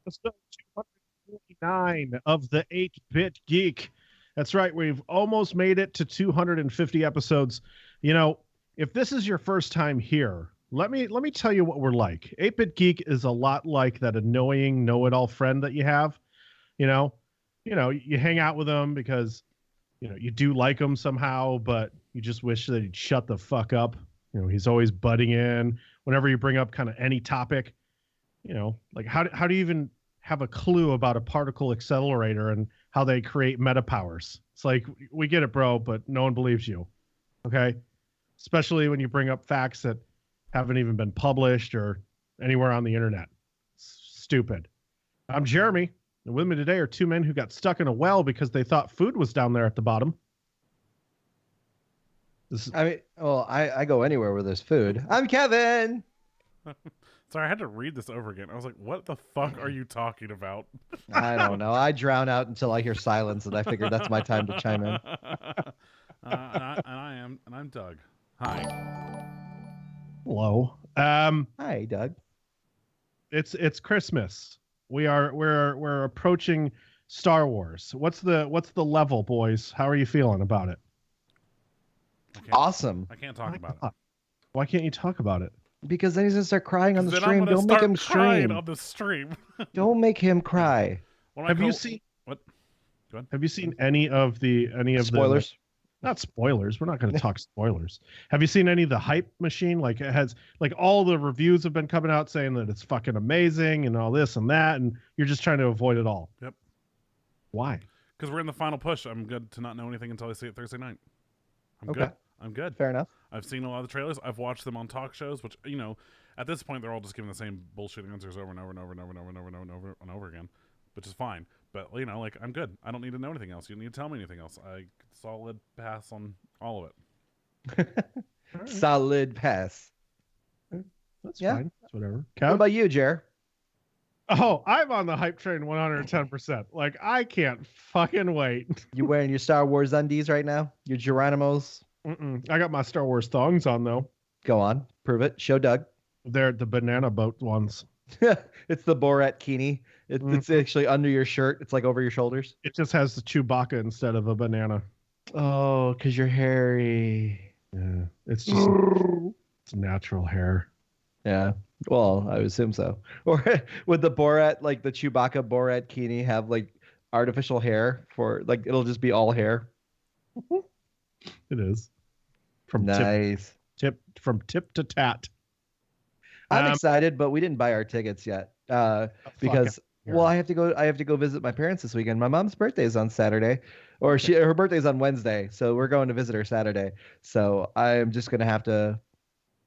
Episode 249 of the 8-Bit Geek. That's right, we've almost made it to 250 episodes. You know, if this is your first time here, let me tell you what we're like. 8-Bit Geek is a lot like that annoying know-it-all friend that you have. You know, you hang out with them because you do like him somehow, but you just wish that he'd shut the fuck up. He's always butting in whenever you bring up kind of any topic. Like how do you even have a clue about a particle accelerator and how they create meta powers? It's like, we get it, bro, but no one believes you. Okay? Especially when you bring up facts that haven't even been published or anywhere on the internet. Stupid. I'm Jeremy, and with me today are two men who got stuck in a well because they thought food was down there at the bottom. I go anywhere where there's food. I'm Kevin. Sorry, I had to read this over again. I was like, what the fuck are you talking about? I don't know. I drown out until I hear silence, and I figured that's my time to chime in. I'm Doug. Hi. Hello. Hi, Doug. It's Christmas. We're approaching Star Wars. What's the level, boys? How are you feeling about it? Awesome. I can't talk about it. Why can't you talk about it? Because then he's gonna start crying on the stream. Don't make him stream on the stream. Don't make him cry. Have you seen what? Go ahead. Have you seen any of the spoilers? Not spoilers. We're not going to talk spoilers. Have you seen any of the hype machine? Like, it has, like, all the reviews have been coming out saying that it's fucking amazing and all this and that, and you're just trying to avoid it all. Yep. Why? Because we're in the final push. I'm good to not know anything until I see it Thursday night. I'm good. Fair enough. I've seen a lot of the trailers. I've watched them on talk shows, which, at this point, they're all just giving the same bullshit answers over and over and over and over and over and over and over and over again, which is fine. But, I'm good. I don't need to know anything else. You don't need to tell me anything else. Solid pass on all of it. Right. Solid pass. That's fine. That's whatever. Kev? What about you, Jer? Oh, I'm on the hype train 110%. Like, I can't fucking wait. You wearing your Star Wars undies right now? Your Geronimos? I got my Star Wars thongs on, though. Go on. Prove it. Show Doug. They're the banana boat ones. It's the Borat Kini. It's actually under your shirt. It's like over your shoulders. It just has the Chewbacca instead of a banana. Oh, because you're hairy. Yeah, it's just it's natural hair. Yeah, well, I would assume so. Or would the Borat, like the Chewbacca Borat Kini, have like artificial hair for like it'll just be all hair? It is. From nice. Tip to tat. I'm excited, but we didn't buy our tickets yet because I have to go visit my parents this weekend. My mom's birthday is on Saturday, or her birthday's on Wednesday, so we're going to visit her Saturday. So I'm just gonna have to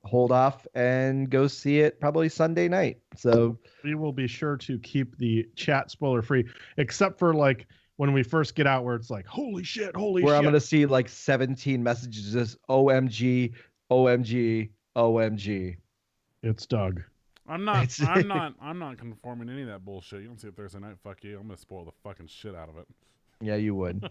hold off and go see it probably Sunday night. So we will be sure to keep the chat spoiler free, except for like when we first get out where it's like holy shit. Where I'm gonna see like 17 messages just OMG, OMG, OMG. It's Doug. I'm not conforming to any of that bullshit. You don't see it Thursday night, fuck you. I'm gonna spoil the fucking shit out of it. Yeah, you would.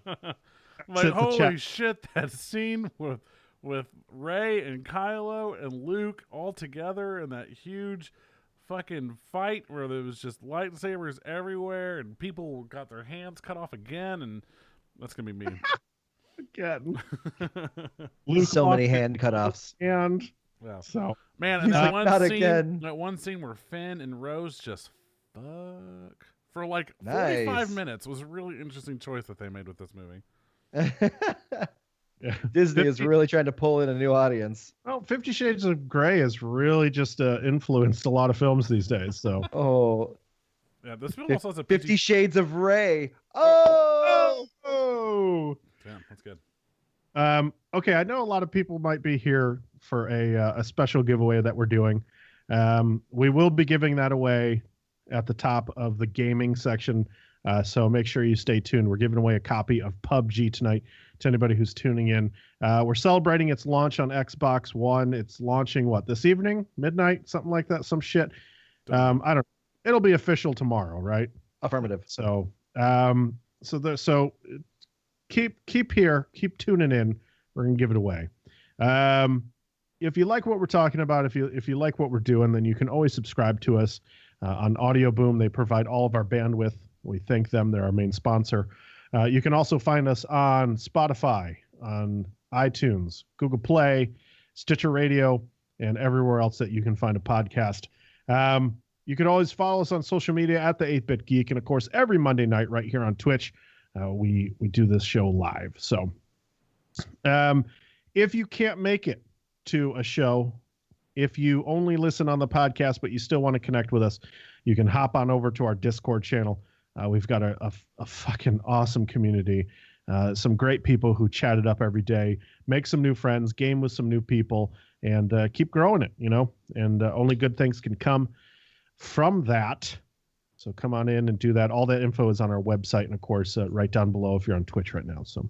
Like, holy shit, that scene with Rey and Kylo and Luke all together in that huge fucking fight where there was just lightsabers everywhere and people got their hands cut off again, and that's gonna be me. Again. So many hand cutoffs. And yeah. So man, and that again. That one scene where Finn and Rose just fuck for like 45 nice. minutes was a really interesting choice that they made with this movie. Yeah. Disney is really trying to pull in a new audience. Well, 50 Shades of Grey has really just influenced a lot of films these days. So yeah, this film also has a 50 Shades of Rey. Oh, damn, that's good. Okay, I know a lot of people might be here for a special giveaway that we're doing. We will be giving that away at the top of the gaming section, so make sure you stay tuned. We're giving away a copy of PUBG tonight to anybody who's tuning in. We're celebrating its launch on Xbox One. It's launching this evening, midnight, something like that, some shit. I don't. It'll be official tomorrow, right? Affirmative. So keep here, keep tuning in. We're gonna give it away. If you like what we're talking about, if you like what we're doing, then you can always subscribe to us on Audio Boom. They provide all of our bandwidth. We thank them. They're our main sponsor. You can also find us on Spotify, on iTunes, Google Play, Stitcher Radio, and everywhere else that you can find a podcast. You can always follow us on social media at the 8-Bit Geek. And, of course, every Monday night right here on Twitch, we do this show live. So if you can't make it to a show, if you only listen on the podcast but you still want to connect with us, you can hop on over to our Discord channel. We've got a fucking awesome community. Some great people who chat it up every day, make some new friends, game with some new people, and keep growing it, and only good things can come from that. So come on in and do that. All that info is on our website, and of course, right down below if you're on Twitch right now. So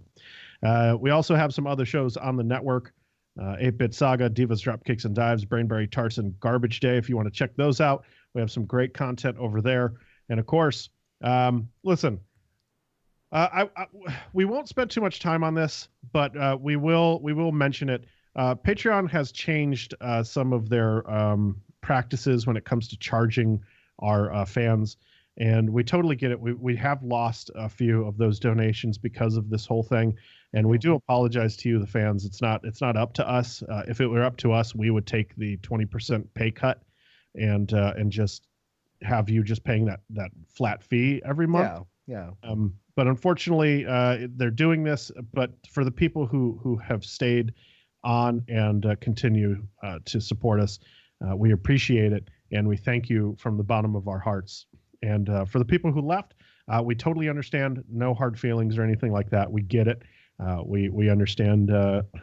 we also have some other shows on the network, 8-Bit Saga, Divas, Dropkicks and Dives, Brainberry Tarts, and Garbage Day. If you want to check those out, we have some great content over there. And of course, listen, we won't spend too much time on this, but we will mention it. Patreon has changed some of their practices when it comes to charging our fans, and we totally get it. We have lost a few of those donations because of this whole thing, and we do apologize to you, the fans. It's not up to us. If it were up to us, we would take the 20% pay cut and just have you just paying that flat fee every month. Yeah. But unfortunately, they're doing this. But for the people who have stayed on and continue to support us, we appreciate it, and we thank you from the bottom of our hearts. And for the people who left, we totally understand. No hard feelings or anything like that. We get it. We understand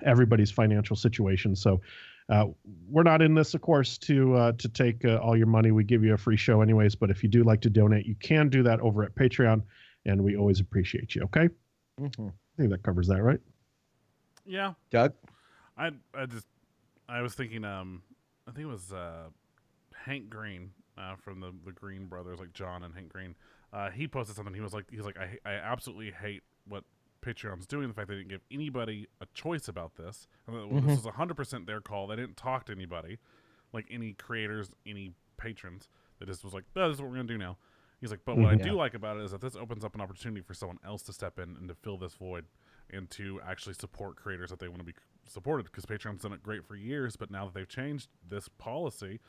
everybody's financial situation. So we're not in this, of course, to take all your money. We give you a free show anyways. But if you do like to donate, you can do that over at Patreon, and we always appreciate you. Okay. Mm-hmm. I think that covers that, right? Yeah. Doug? I was thinking, I think it was Hank Green from the Green brothers, like John and Hank Green. He posted something. He was like, I absolutely hate what Patreon's doing. The fact they didn't give anybody a choice about this. Mm-hmm. This was 100% their call. They didn't talk to anybody, like any creators, any patrons. They just was like, oh, this is what we're gonna do now. He's like, but what I do like about it is that this opens up an opportunity for someone else to step in and to fill this void and to actually support creators that they want to be supported, because Patreon's done it great for years, but now that they've changed this policy,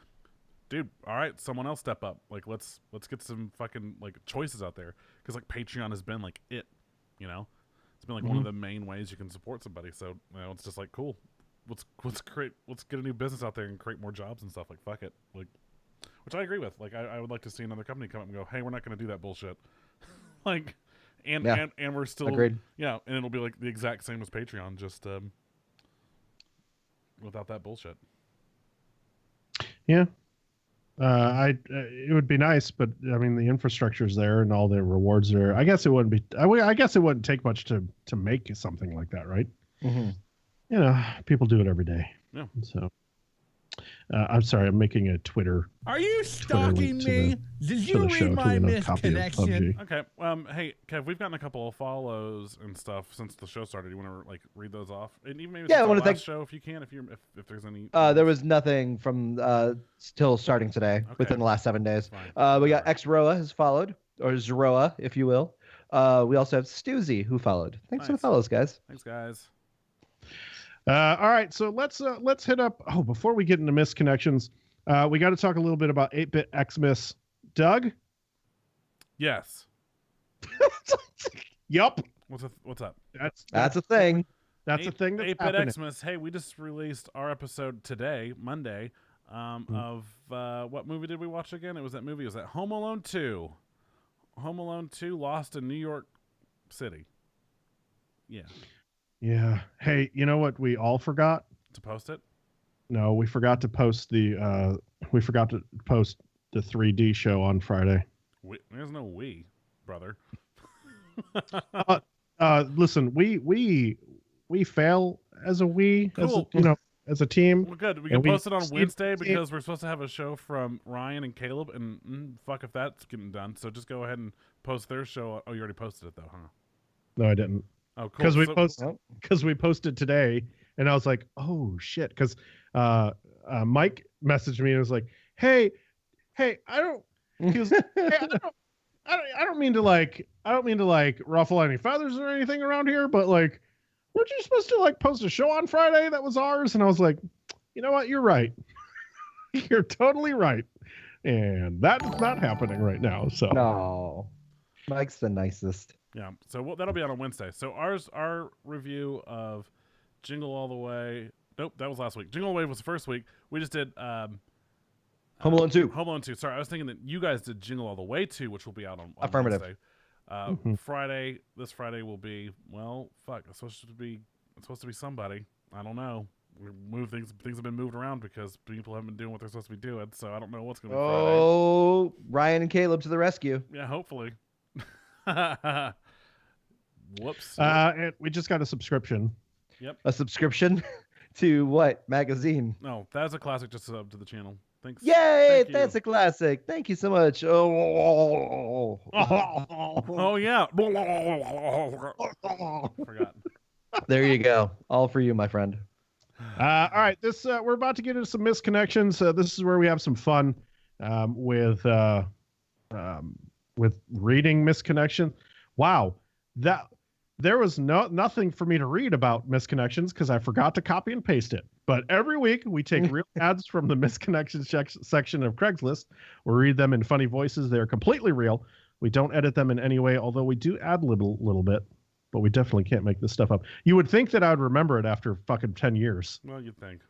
dude, all right, someone else step up. Like, let's get some fucking like choices out there, because like Patreon has been like it's been like one of the main ways you can support somebody. So it's just like, cool, let's get a new business out there and create more jobs and stuff. Like, fuck it, like, which I agree with. Like, I would like to see another company come up and go, hey, we're not going to do that bullshit. Like, and we're still agreed. Yeah, and it'll be like the exact same as Patreon, just without that bullshit. Yeah. It would be nice, but I mean, the infrastructure's there and all the rewards are. I guess it wouldn't be. I guess it wouldn't take much to make something like that, right? Mm-hmm. People do it every day. Yeah. So, I'm sorry, I'm making a Twitter. Are you stalking me? Did you read my misconnection? Okay. Hey, Kev, we've gotten a couple of follows and stuff since the show started. You want to like read those off? And even maybe I want to thank show if you can, if there's any. There was nothing from still starting today within the last 7 days. We got X-Roa has followed, or Zeroa, if you will. We also have Stoozy who followed. Thanks for the follows, guys. Thanks, guys. All right, so let's hit up. Oh, before we get into misconnections, we got to talk a little bit about 8-Bit Xmas. Doug? Yes. Yup. What's up? That's a thing. That's a thing that's 8-Bit happening. Xmas. Hey, we just released our episode today, Monday, of what movie did we watch again? It was that movie. It was that Home Alone 2. Home Alone 2 Lost in New York City. Yeah. Yeah. Hey, you know what we all forgot? To post it? No, we forgot to post the 3D show on Friday. There's no we, brother. Listen, we fail as a cool. as a team. Well, good. We can post it on Wednesday because we're supposed to have a show from Ryan and Caleb, and fuck if that's getting done. So just go ahead and post their show. Oh, you already posted it though, huh? No, I didn't. Oh, cool. Because we posted today, and I was like, oh shit. Because Mike messaged me and was like, hey, He was, hey, I don't mean to like ruffle any feathers or anything around here, but like, weren't you supposed to like post a show on Friday that was ours? And I was like, you know what? You're right. You're totally right. And that is not happening right now. So no, Mike's the nicest. Yeah. So that'll be on a Wednesday. So our review of Jingle All the Way. Nope, that was last week. Jingle All the Way was the first week. We just did Home Alone 2. Home Alone 2. Sorry, I was thinking that you guys did Jingle All the Way 2, which will be out on Affirmative. Wednesday. This Friday will be, well, fuck. It's supposed to be somebody. I don't know. Things have been moved around because people haven't been doing what they're supposed to be doing. So I don't know what's going to be Friday. Oh, Ryan and Caleb to the rescue. Yeah, hopefully. Whoops. And we just got a subscription. Yep. A subscription to what magazine? No, that's a classic. Just sub to the channel. Thanks. Yay! Thank That's a classic. Thank you so much. Oh, oh yeah. Forgot. There you go. All for you, my friend. All right, we're about to get into some misconnections. This is where we have some fun with reading misconnection. Wow, that there was nothing for me to read about misconnections because I forgot to copy and paste it. But every week we take real ads from the misconnection section of Craigslist. We read them in funny voices. They're completely real. We don't edit them in any way, although we do add little bit. But we definitely can't make this stuff up. You would think that I would remember it after fucking 10 years. Well, you'd think.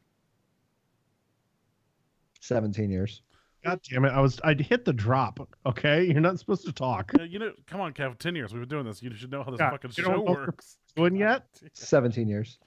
17 years. God damn it. I'd hit the drop. Okay. You're not supposed to talk. Come on, Kev. 10 years. We've been doing this. You should know how this fucking show works. Doing yet? 17 years.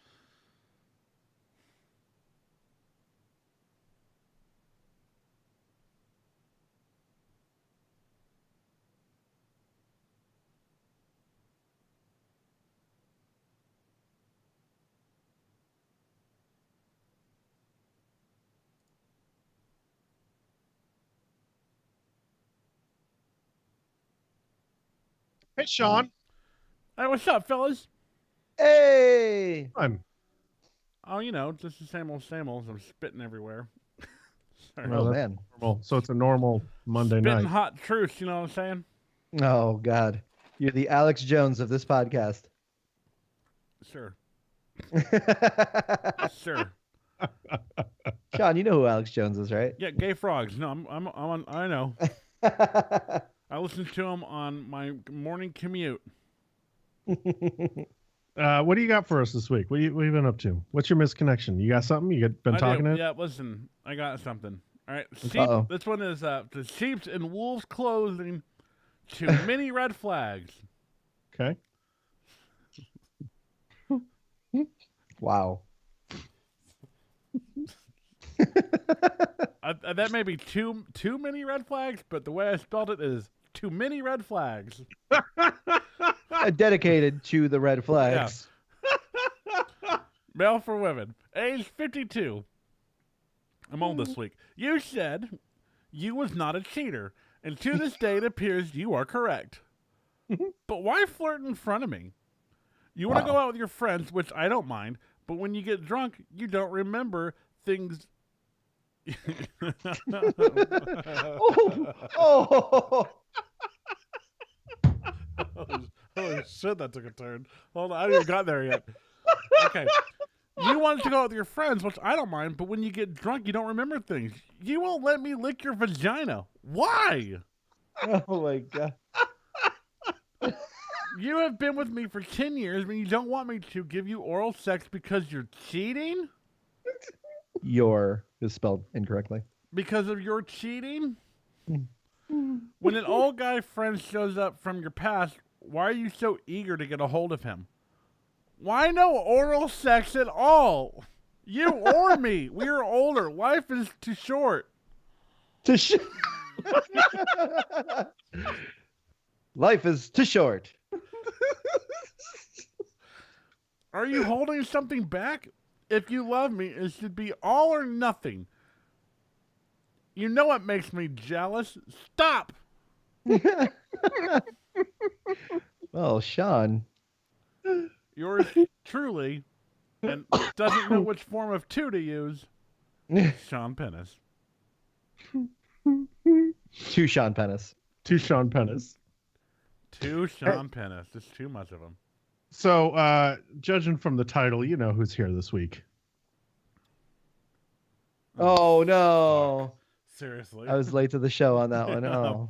Hey, Sean. Hey, what's up, fellas? Hey! Oh, just the same old. I'm spitting everywhere. Sorry. Oh, man. Normal. So it's a normal Monday night. Spitting hot truth, you know what I'm saying? Oh, God. You're the Alex Jones of this podcast. Sure. Sure. Sean, you know who Alex Jones is, right? Yeah, gay frogs. No, I'm on. I know. I listen to him on my morning commute. What do you got for us this week? What have you been up to? What's your misconnection? You got something? You been talking to? Yeah, listen, I got something. All right, this one is the sheep's and wolves clothing to many red flags. Okay. Wow. That may be too many red flags, but the way I spelled it is too many red flags. Dedicated to the red flags. Yeah. Male for women, age 52. I'm old this week. You said you was not a cheater, and to this day it appears you are correct. But why flirt in front of me? You want to go out with your friends, which I don't mind, but when you get drunk, you don't remember things. Oh. Holy shit, that took a turn. Hold on, I haven't even got there yet. Okay. You wanted to go out with your friends, which I don't mind, but when you get drunk, you don't remember things. You won't let me lick your vagina. Why? Oh, my God. You have been with me for 10 years, but you don't want me to give you oral sex because you're cheating? Your is spelled incorrectly. Because of your cheating? When an old guy friend shows up from your past, why are you so eager to get a hold of him? Why no oral sex at all? You or me. We are older. Life is too short. Life is too short. Are you holding something back? If you love me, it should be all or nothing. You know what makes me jealous? Stop! Well, Sean. Yours truly, and doesn't know which form of two to use, Sean Pennis. Two Sean Pennis. Two Sean Pennis. Two Sean Pennis. Just too much of them. So, judging from the title, you know who's here this week. Oh, no. Fuck. Seriously. I was late to the show on that one. Oh.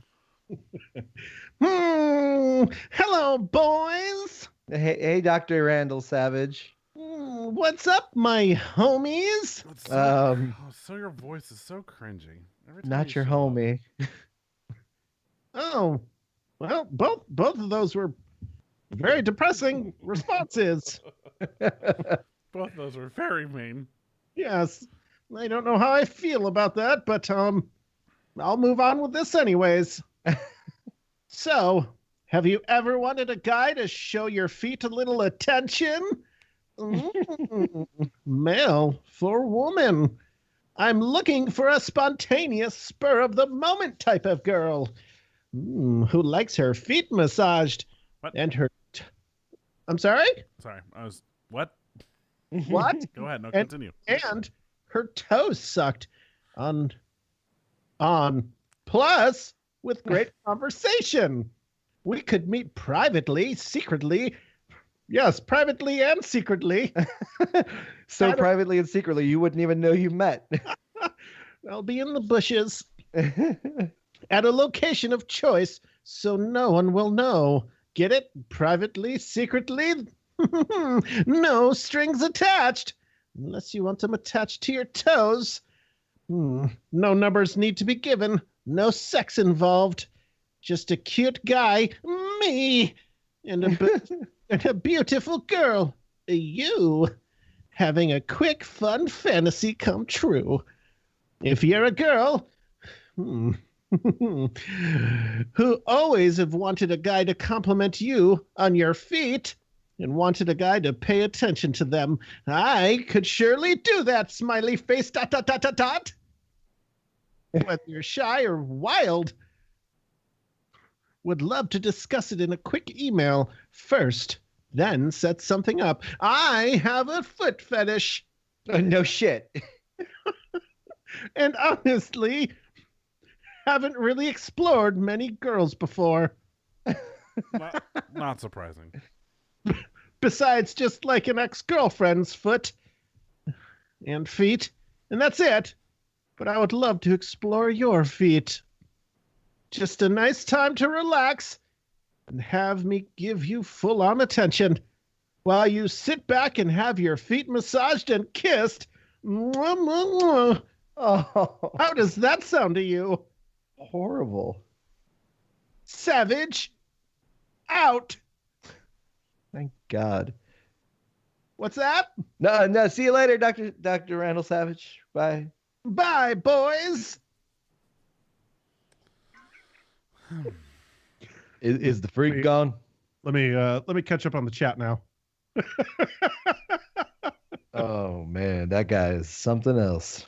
Hello, boys. Hey, Dr. Randall Savage. What's up, my homies? So your voice is so cringy. Not your homie. Oh, well, both of those were very depressing responses. Both of those were very mean. Yes, I don't know how I feel about that, but I'll move on with this anyways. So, have you ever wanted a guy to show your feet a little attention? Male for woman. I'm looking for a spontaneous, spur of the moment type of girl who likes her feet massaged and her. I'm sorry? Sorry, I was. What? What? Go ahead, no, continue. And her toes sucked on. Plus, with great conversation. We could meet privately, secretly. Yes, privately and secretly. So privately and secretly, you wouldn't even know you met. I'll be in the bushes at a location of choice so no one will know. Get it? Privately, secretly? No strings attached. Unless you want them attached to your toes. No numbers need to be given. No sex involved. Just a cute guy, me, and a beautiful girl, you, having a quick, fun fantasy come true. If you're a girl who always have wanted a guy to compliment you on your feet and wanted a guy to pay attention to them, I could surely do that, smiley face, ... Whether you're shy or wild, would love to discuss it in a quick email first, then set something up. I have a foot fetish. No shit. And honestly, haven't really explored many girls before. Not surprising. Besides just like an ex-girlfriend's foot and feet, and that's it. But I would love to explore your feet. Just a nice time to relax and have me give you full-on attention while you sit back and have your feet massaged and kissed. Mwah, mwah, mwah. Oh, how does that sound to you? Horrible. Savage. Out. Thank God. What's that? No. See you later, Dr. Randall Savage. Bye. Bye, boys. Is the freak gone? Let me catch up on the chat now. Oh man, that guy is something else.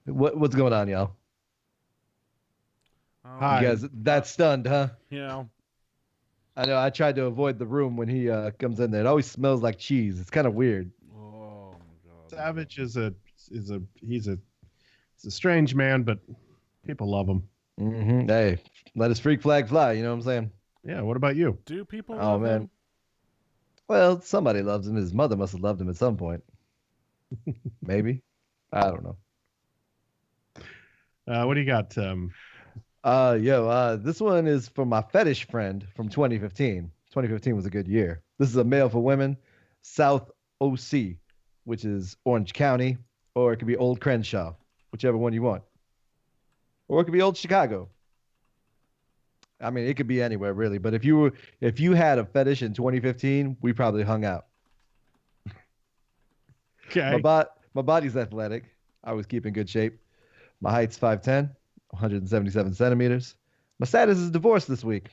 What's going on, y'all? Hi. You guys that stunned, huh? Yeah. I know. I tried to avoid the room when he comes in there. It always smells like cheese. It's kind of weird. Oh my God. Savage is a strange man, but people love him. Mm-hmm. Hey, let his freak flag fly. You know what I'm saying? Yeah. What about you? Do people? Oh man. Him? Well, somebody loves him. His mother must have loved him at some point. Maybe. I don't know. What do you got? This one is from my fetish friend from 2015. 2015 was a good year. This is a male for women, South OC, which is Orange County, or it could be Old Crenshaw, whichever one you want. Or it could be Old Chicago. I mean, it could be anywhere really, but if you had a fetish in 2015, we probably hung out. Okay. My body's athletic. I was keeping good shape. My height's 5'10", 177 centimeters. My status is divorced this week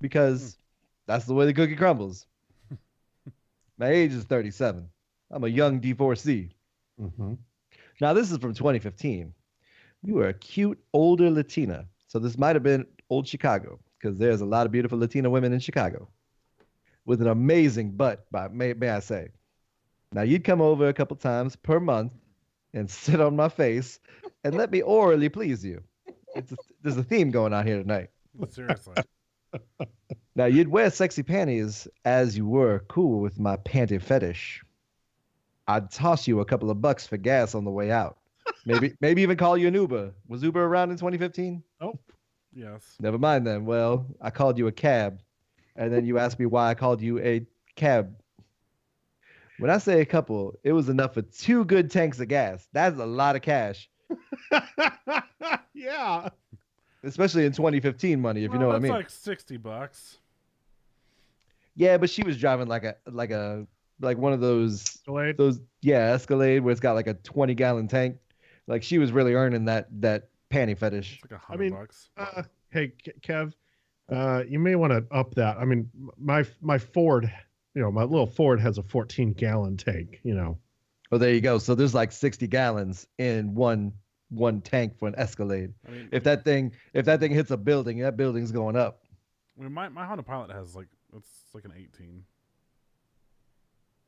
because that's the way the cookie crumbles. My age is 37. I'm a young divorcee. Mm-hmm. Now, this is from 2015. You were a cute older Latina. So this might have been old Chicago because there's a lot of beautiful Latina women in Chicago with an amazing butt, may I say. Now, you'd come over a couple times per month and sit on my face and let me orally please you. There's a theme going on here tonight. Seriously. Now, you'd wear sexy panties as you were cool with my panty fetish. I'd toss you a couple of bucks for gas on the way out. Maybe even call you an Uber. Was Uber around in 2015? Oh, yes. Never mind then. Well, I called you a cab, and then you asked me why I called you a cab. When I say a couple, it was enough for 2 good tanks of gas. That's a lot of cash. yeah. Especially in 2015 money, if you know what I mean. That's like $60. Yeah, but she was driving like one of those Escalade? Escalade where it's got like a 20-gallon tank. Like she was really earning that panty fetish. It's like $100. Hey, Kev, you may want to up that. I mean, my Ford, my little Ford has a 14-gallon tank. Well, there you go. So there's like 60 gallons in one tank for an Escalade. I mean, if that thing hits a building, that building's going up. I mean, my Honda Pilot has it's like an 18.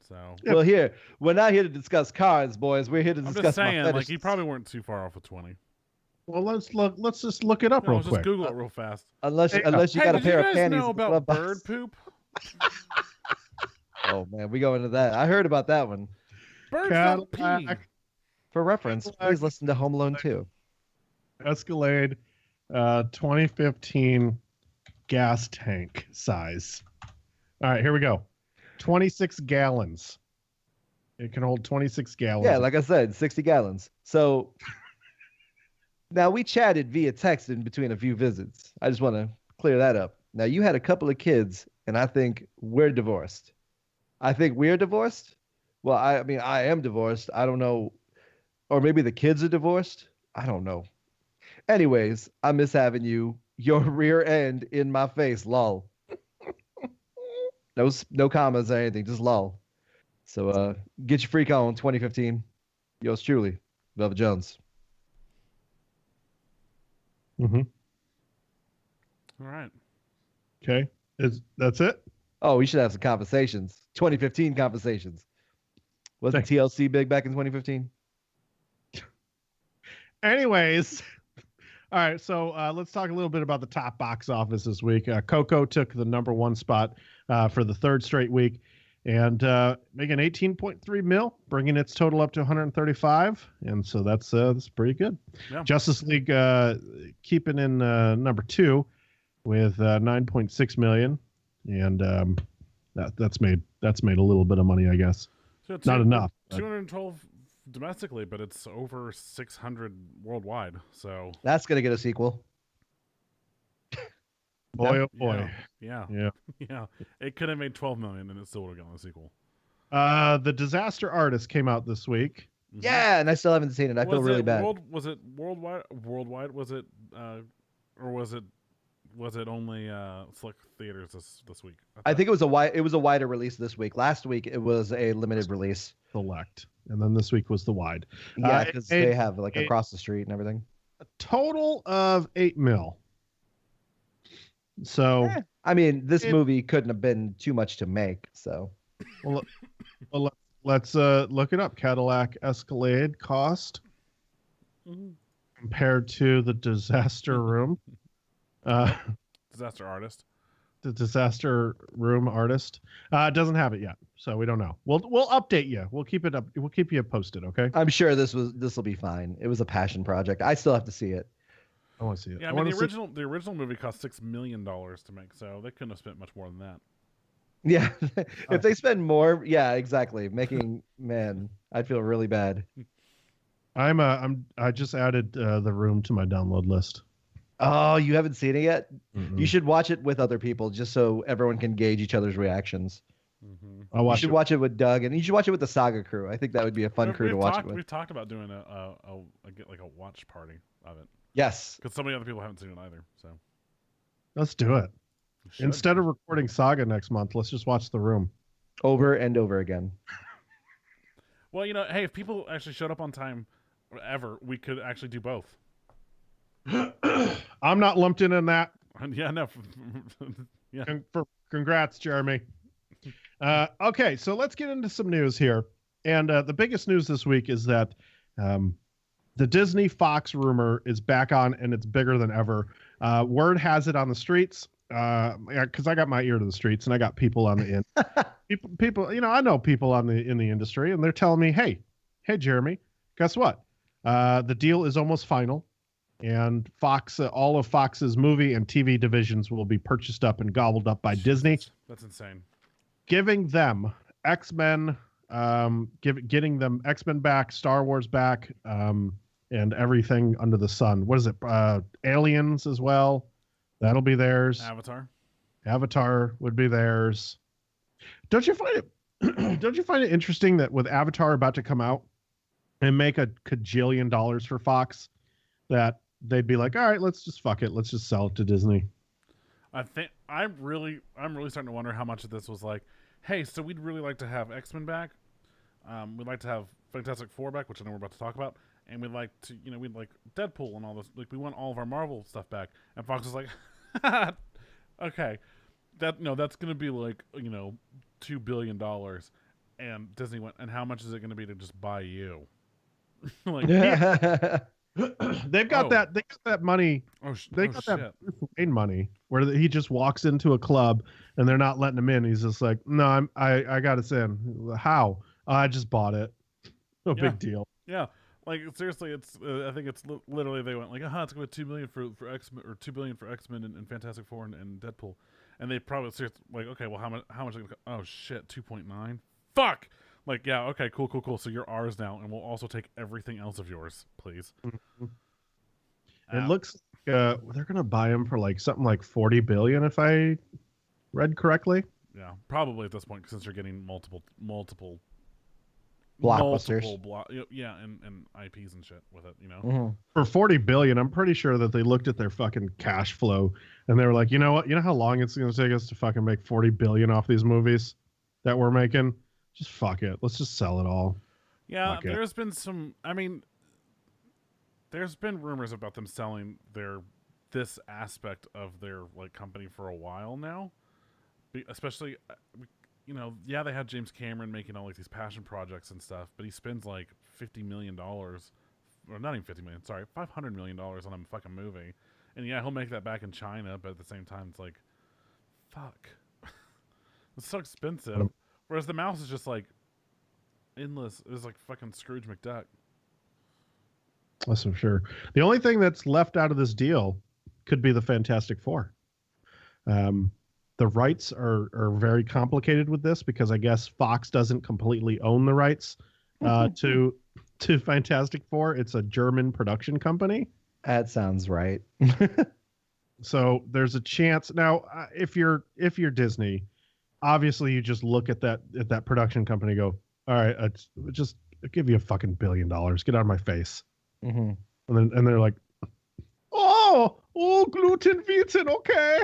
So well, here we're not here to discuss cars, boys. We're here to discuss. I'm just saying, like, you probably weren't too far off with 20. Well, let's just look it up real quick. Just Google it real fast. Unless you got a pair of panties. Did you guys know about bird poop? Oh man, we go into that. I heard about that one. Birds don't pee. For reference, please listen to Home Alone 2. Escalade, 2015 gas tank size. All right, here we go. 26 gallons. It can hold 26 gallons. Yeah, like I said, 60 gallons. So now we chatted via text in between a few visits. I just want to clear that up. Now you had a couple of kids, and I think we're divorced. I think we're divorced. Well, I mean, I am divorced. I don't know. Or maybe the kids are divorced. I don't know. Anyways, I miss having you. Your rear end in my face, lol. No commas or anything, just lol. So get your freak on 2015. Yours truly, Velvet Jones. Mm-hmm. All right. Okay. That's it? Oh, we should have some conversations. 2015 conversations. Wasn't TLC big back in 2015? Anyways, all right. So let's talk a little bit about the top box office this week. Coco took the #1 spot for the 3rd straight week, and making 18.3 mil, bringing its total up to 135, and so that's pretty good. Yeah. Justice League keeping in #2 with 9.6 million, and that's made a little bit of money, I guess. So not enough. 212 domestically, but it's over 600 worldwide. So that's gonna get a sequel. Boy, oh boy. Yeah. It could have made 12 million, and it still would have gotten a sequel. The Disaster Artist came out this week. Mm-hmm. Yeah, and I still haven't seen it. I feel really bad. Was it worldwide? Worldwide? Was it, or was it only select theaters this week? I think it was a wider release this week. Last week it was a limited release. Select, and then this week was the wide. Yeah, because they have like across the street and everything. A total of 8 mil. So I mean, this movie couldn't have been too much to make. So, well let's look it up. Cadillac Escalade cost compared to the Disaster Room. Disaster Artist. The Disaster Room Artist doesn't have it yet, so we don't know. We'll update you. We'll keep it up. We'll keep you posted. Okay. I'm sure this will be fine. It was a passion project. I still have to see it. I want to see it. Yeah, I mean the original movie cost $6 million to make, so they couldn't have spent much more than that. Yeah, if they spend more, yeah, exactly. I'd feel really bad. I just added The Room to my download list. Oh, you haven't seen it yet? Mm-hmm. You should watch it with other people just so everyone can gauge each other's reactions. Mm-hmm. You should watch it with Doug, and you should watch it with the Saga crew. I think that would be a fun crew to watch it with. We've talked about doing a watch party of it. Yes. Because so many other people haven't seen it either. So let's do it. Instead of recording Saga next month, let's just watch The Room. Over and over again. Well, hey, if people actually showed up on time ever, we could actually do both. I'm not lumped in that. Yeah, no. Yeah. Congrats, Jeremy. Okay, so let's get into some news here. And the biggest news this week is that the Disney Fox rumor is back on, and it's bigger than ever. Word has it on the streets, because I got my ear to the streets, and I got people on the people. I know people in the industry, and they're telling me, hey, Jeremy, guess what? The deal is almost final, and Fox, all of Fox's movie and TV divisions will be purchased up and gobbled up by Disney. That's insane. Giving them X-Men, getting them X-Men back, Star Wars back, and everything under the sun. What is it? Aliens as well. That'll be theirs. Avatar would be theirs. Don't you find it interesting that with Avatar about to come out and make a cajillion dollars for Fox, that they'd be like, all right, let's just fuck it. Let's just sell it to Disney. I'm really starting to wonder how much of this was like, hey, so we'd really like to have X-Men back. We'd like to have Fantastic Four back, which I know we're about to talk about. And we'd like to, we'd like Deadpool and all this. Like, we want all of our Marvel stuff back. And Fox was like, okay, that's going to be like, $2 billion. And Disney went, and how much is it going to be to just buy you? Like, they've got that money. That Wayne money where he just walks into a club and they're not letting him in. He's just like, no, I got us in. How? I just bought it. No big deal. Yeah. Like, seriously, it's I think it's literally they went like, it's going to be $2 million for X-Men, or $2 billion for X-Men and Fantastic Four and Deadpool, and they probably seriously like, okay, well, how much are they gonna, oh shit, 2.9, fuck, like, yeah, okay, cool, so you're ours now, and we'll also take everything else of yours, please. Mm-hmm. It looks like they're gonna buy him for like something like $40 billion, if I read correctly. Yeah, probably at this point, since you're getting multiple blockbusters, and IPs and shit with it, Mm-hmm. For $40 billion, I'm pretty sure that they looked at their fucking cash flow and they were like, you know what? You know how long it's going to take us to fucking make $40 billion off these movies that we're making? Just fuck it. Let's just sell it all. Yeah, there's been some. I mean, there's been rumors about them selling this aspect of their like company for a while now, especially. They had James Cameron making all like these passion projects and stuff, but he spends like $50 million, or not even $50 million, sorry, $500 million on a fucking movie. And yeah, he'll make that back in China, but at the same time, it's like, fuck. It's so expensive. Whereas the mouse is just like endless. It's like fucking Scrooge McDuck. That's for sure. The only thing that's left out of this deal could be the Fantastic Four. The rights are very complicated with this because I guess Fox doesn't completely own the rights to Fantastic Four. It's a German production company. That sounds right. So there's a chance now. If you're Disney, obviously you just look at that production company and go, all right, I'll give you a fucking $1 billion. Get out of my face. Mm-hmm. And they're like, oh, gluten vegan, okay.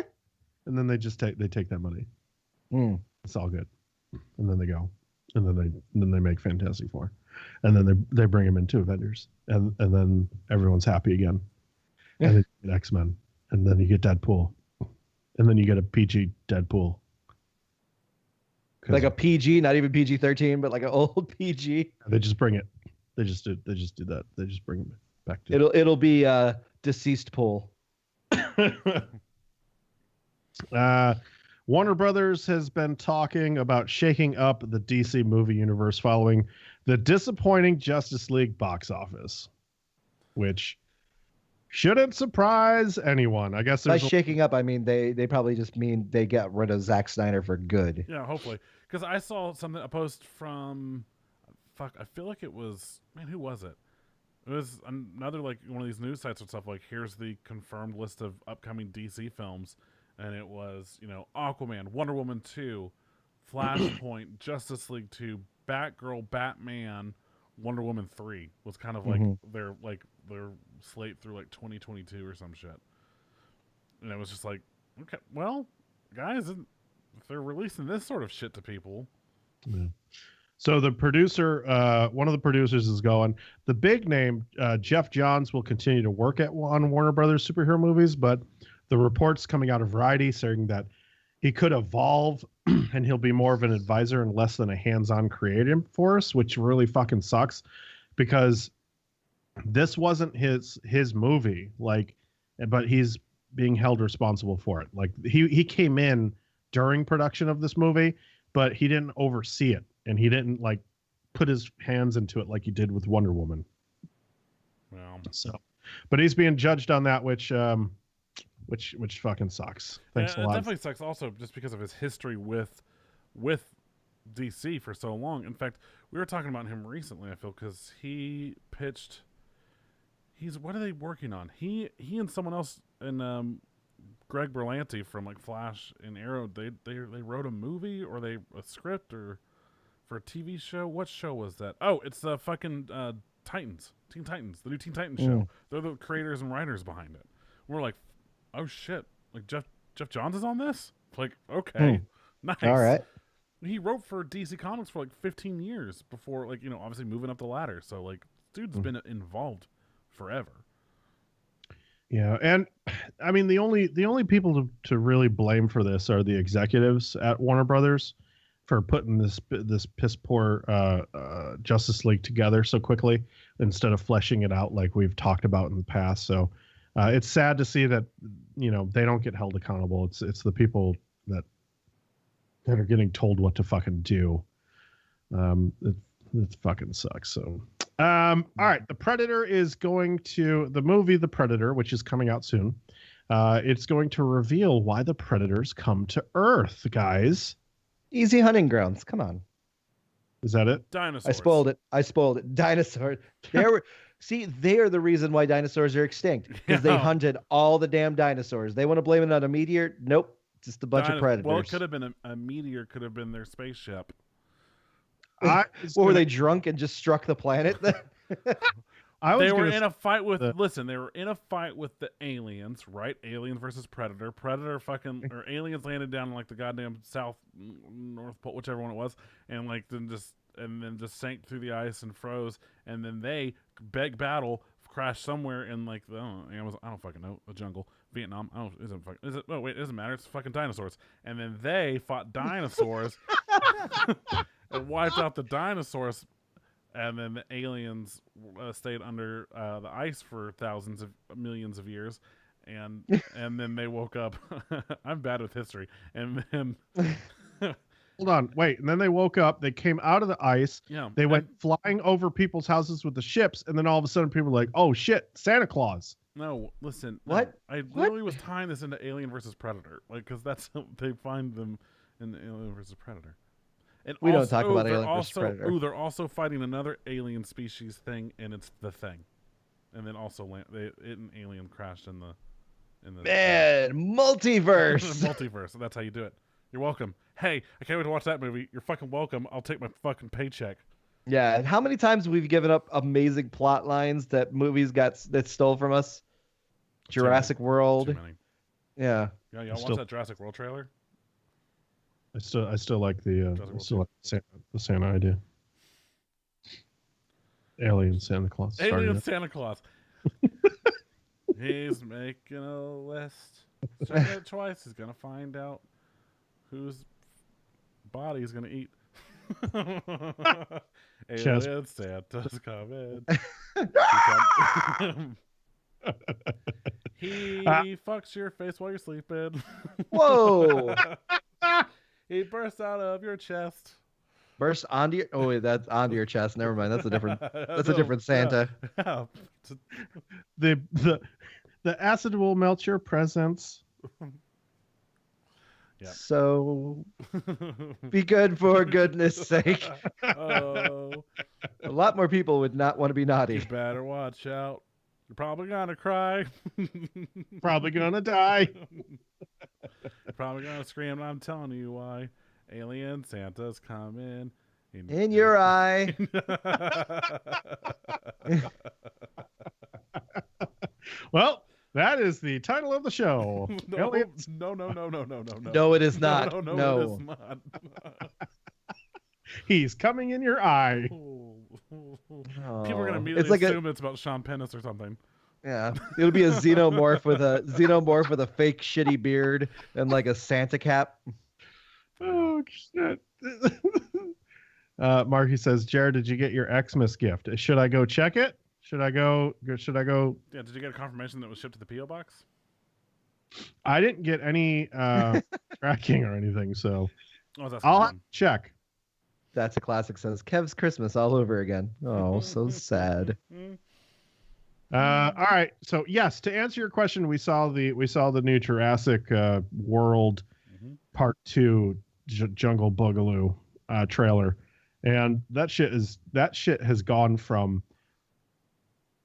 And then they take that money. It's all good. And then they go, and then they make Fantastic Four, and then they bring him into Avengers, and then everyone's happy again. And then you get X-Men, and then you get Deadpool, and then you get a PG Deadpool. Like a PG, not even PG-13, but like an old PG. They just bring it. They just do that. They just bring it back to it'll be deceased pool. Warner Brothers has been talking about shaking up the DC movie universe following the disappointing Justice League box office, which shouldn't surprise anyone. I guess by shaking up, I mean they probably just mean they get rid of Zack Snyder for good. Yeah, hopefully. Because I saw a post from, I feel like it was, who was it? It was another, like, one of these news sites or stuff, like, here's the confirmed list of upcoming DC films. And it was, Aquaman, Wonder Woman 2, Flashpoint, Justice League 2, Batgirl, Batman, Wonder Woman 3 was kind of like their slate through like 2022 or some shit. And it was just like, okay, well, guys, if they're releasing this sort of shit to people. Yeah. So the producer, one of the producers is going, the big name, Jeff Johns, will continue to work on Warner Brothers superhero movies, but the reports coming out of Variety saying that he could evolve and he'll be more of an advisor and less than a hands-on creative force, which really fucking sucks because this wasn't his movie, like, but he's being held responsible for it. Like he came in during production of this movie, but he didn't oversee it, and he didn't like put his hands into it like he did with Wonder Woman. Well, so, but he's being judged on that, which fucking sucks. Thanks a lot. It definitely sucks also just because of his history with DC for so long. In fact, we were talking about him recently, I feel, because he pitched. What are they working on? He and someone else, and Greg Berlanti from like Flash and Arrow. They wrote a movie or a script or for a TV show. What show was that? Oh, it's the fucking Titans, Teen Titans, the new Teen Titans show. They're the creators and writers behind it. We're like, oh shit! Like Jeff Johns is on this. Like, okay, nice. All right. He wrote for DC Comics for like 15 years before, like, obviously moving up the ladder. So like, dude's been involved forever. Yeah, and I mean the only people to really blame for this are the executives at Warner Brothers for putting this piss poor Justice League together so quickly instead of fleshing it out like we've talked about in the past. So it's sad to see that they don't get held accountable. It's the people that are getting told what to fucking do. It fucking sucks. So all right, The Predator is going to the movie The Predator, which is coming out soon. It's going to reveal why the predators come to Earth, guys. Easy hunting grounds. Come on. Is that it? Dinosaurs. I spoiled it. Dinosaurs. They are the reason why dinosaurs are extinct, because they hunted all the damn dinosaurs. They want to blame it on a meteor? Nope. Just a bunch of predators. Well, it could have been a meteor. Could have been their spaceship. Were they drunk and just struck the planet? They were in a fight with. Listen, they were in a fight with the aliens, right? Aliens versus Predator. Predator or aliens landed down in like the goddamn North Pole, whichever one it was, and like then just sank through the ice and froze. And then they big battle crashed somewhere in like I don't fucking know, the jungle, Vietnam. It doesn't matter. It's fucking dinosaurs. And then they fought dinosaurs and wiped out the dinosaurs. And then the aliens stayed under the ice for millions of years, and then they woke up. I'm bad with history. And then hold on, wait. And then they woke up. They came out of the ice. Yeah. They went flying over people's houses with the ships, and then all of a sudden, people were like, "Oh shit, Santa Claus!" No, listen. What? No, I literally was tying this into Alien versus Predator, like because that's how they find them in the Alien versus Predator. And we don't talk about Alien versus Predator. Ooh, they're also fighting another alien species thing, and it's the Thing. And then also an alien crashed in the man, multiverse. Multiverse. So that's how you do it. You're welcome. Hey, I can't wait to watch that movie. You're fucking welcome. I'll take my fucking paycheck. Yeah, and how many times we've given up amazing plot lines that movies that stole from us? Jurassic World. Too many. Yeah. Yeah, y'all watch that Jurassic World trailer? I still like the Santa idea. Alien Santa Claus. Alien Santa Claus. He's making a list. Check it twice. He's gonna find out whose body he's gonna eat. Alien Santa's coming. He fucks your face while you're sleeping. Whoa. He bursts out of your chest. Burst onto your... Oh, wait, that's onto your chest. Never mind. That's a different... That's a different Santa. Yeah. The acid will melt your presents. Yeah. So be good for goodness sake. Oh. A lot more people would not want to be naughty. You better watch out. You're probably gonna cry. Probably gonna die. You're probably gonna scream, and I'm telling you why. Alien Santa's coming. In your eye. Well, that is the title of the show. No, Alien... no. No, it is not. No, it is not. He's coming in your eye. People are gonna immediately assume it's about Sean Pennis or something. Yeah, it'll be a xenomorph with a fake shitty beard and like a Santa cap. Oh shit! Marky says, "Jared, did you get your Xmas gift? Should I go check it? Should I go? Should I go? Yeah. Did you get a confirmation that it was shipped to the PO box? I didn't get any tracking or anything, so I'll have to check. That's a classic. Says Kev's Christmas all over again. Oh, so sad. All right. So yes, to answer your question, we saw the new Jurassic World Part 2 Jungle Boogaloo trailer, and that shit has gone from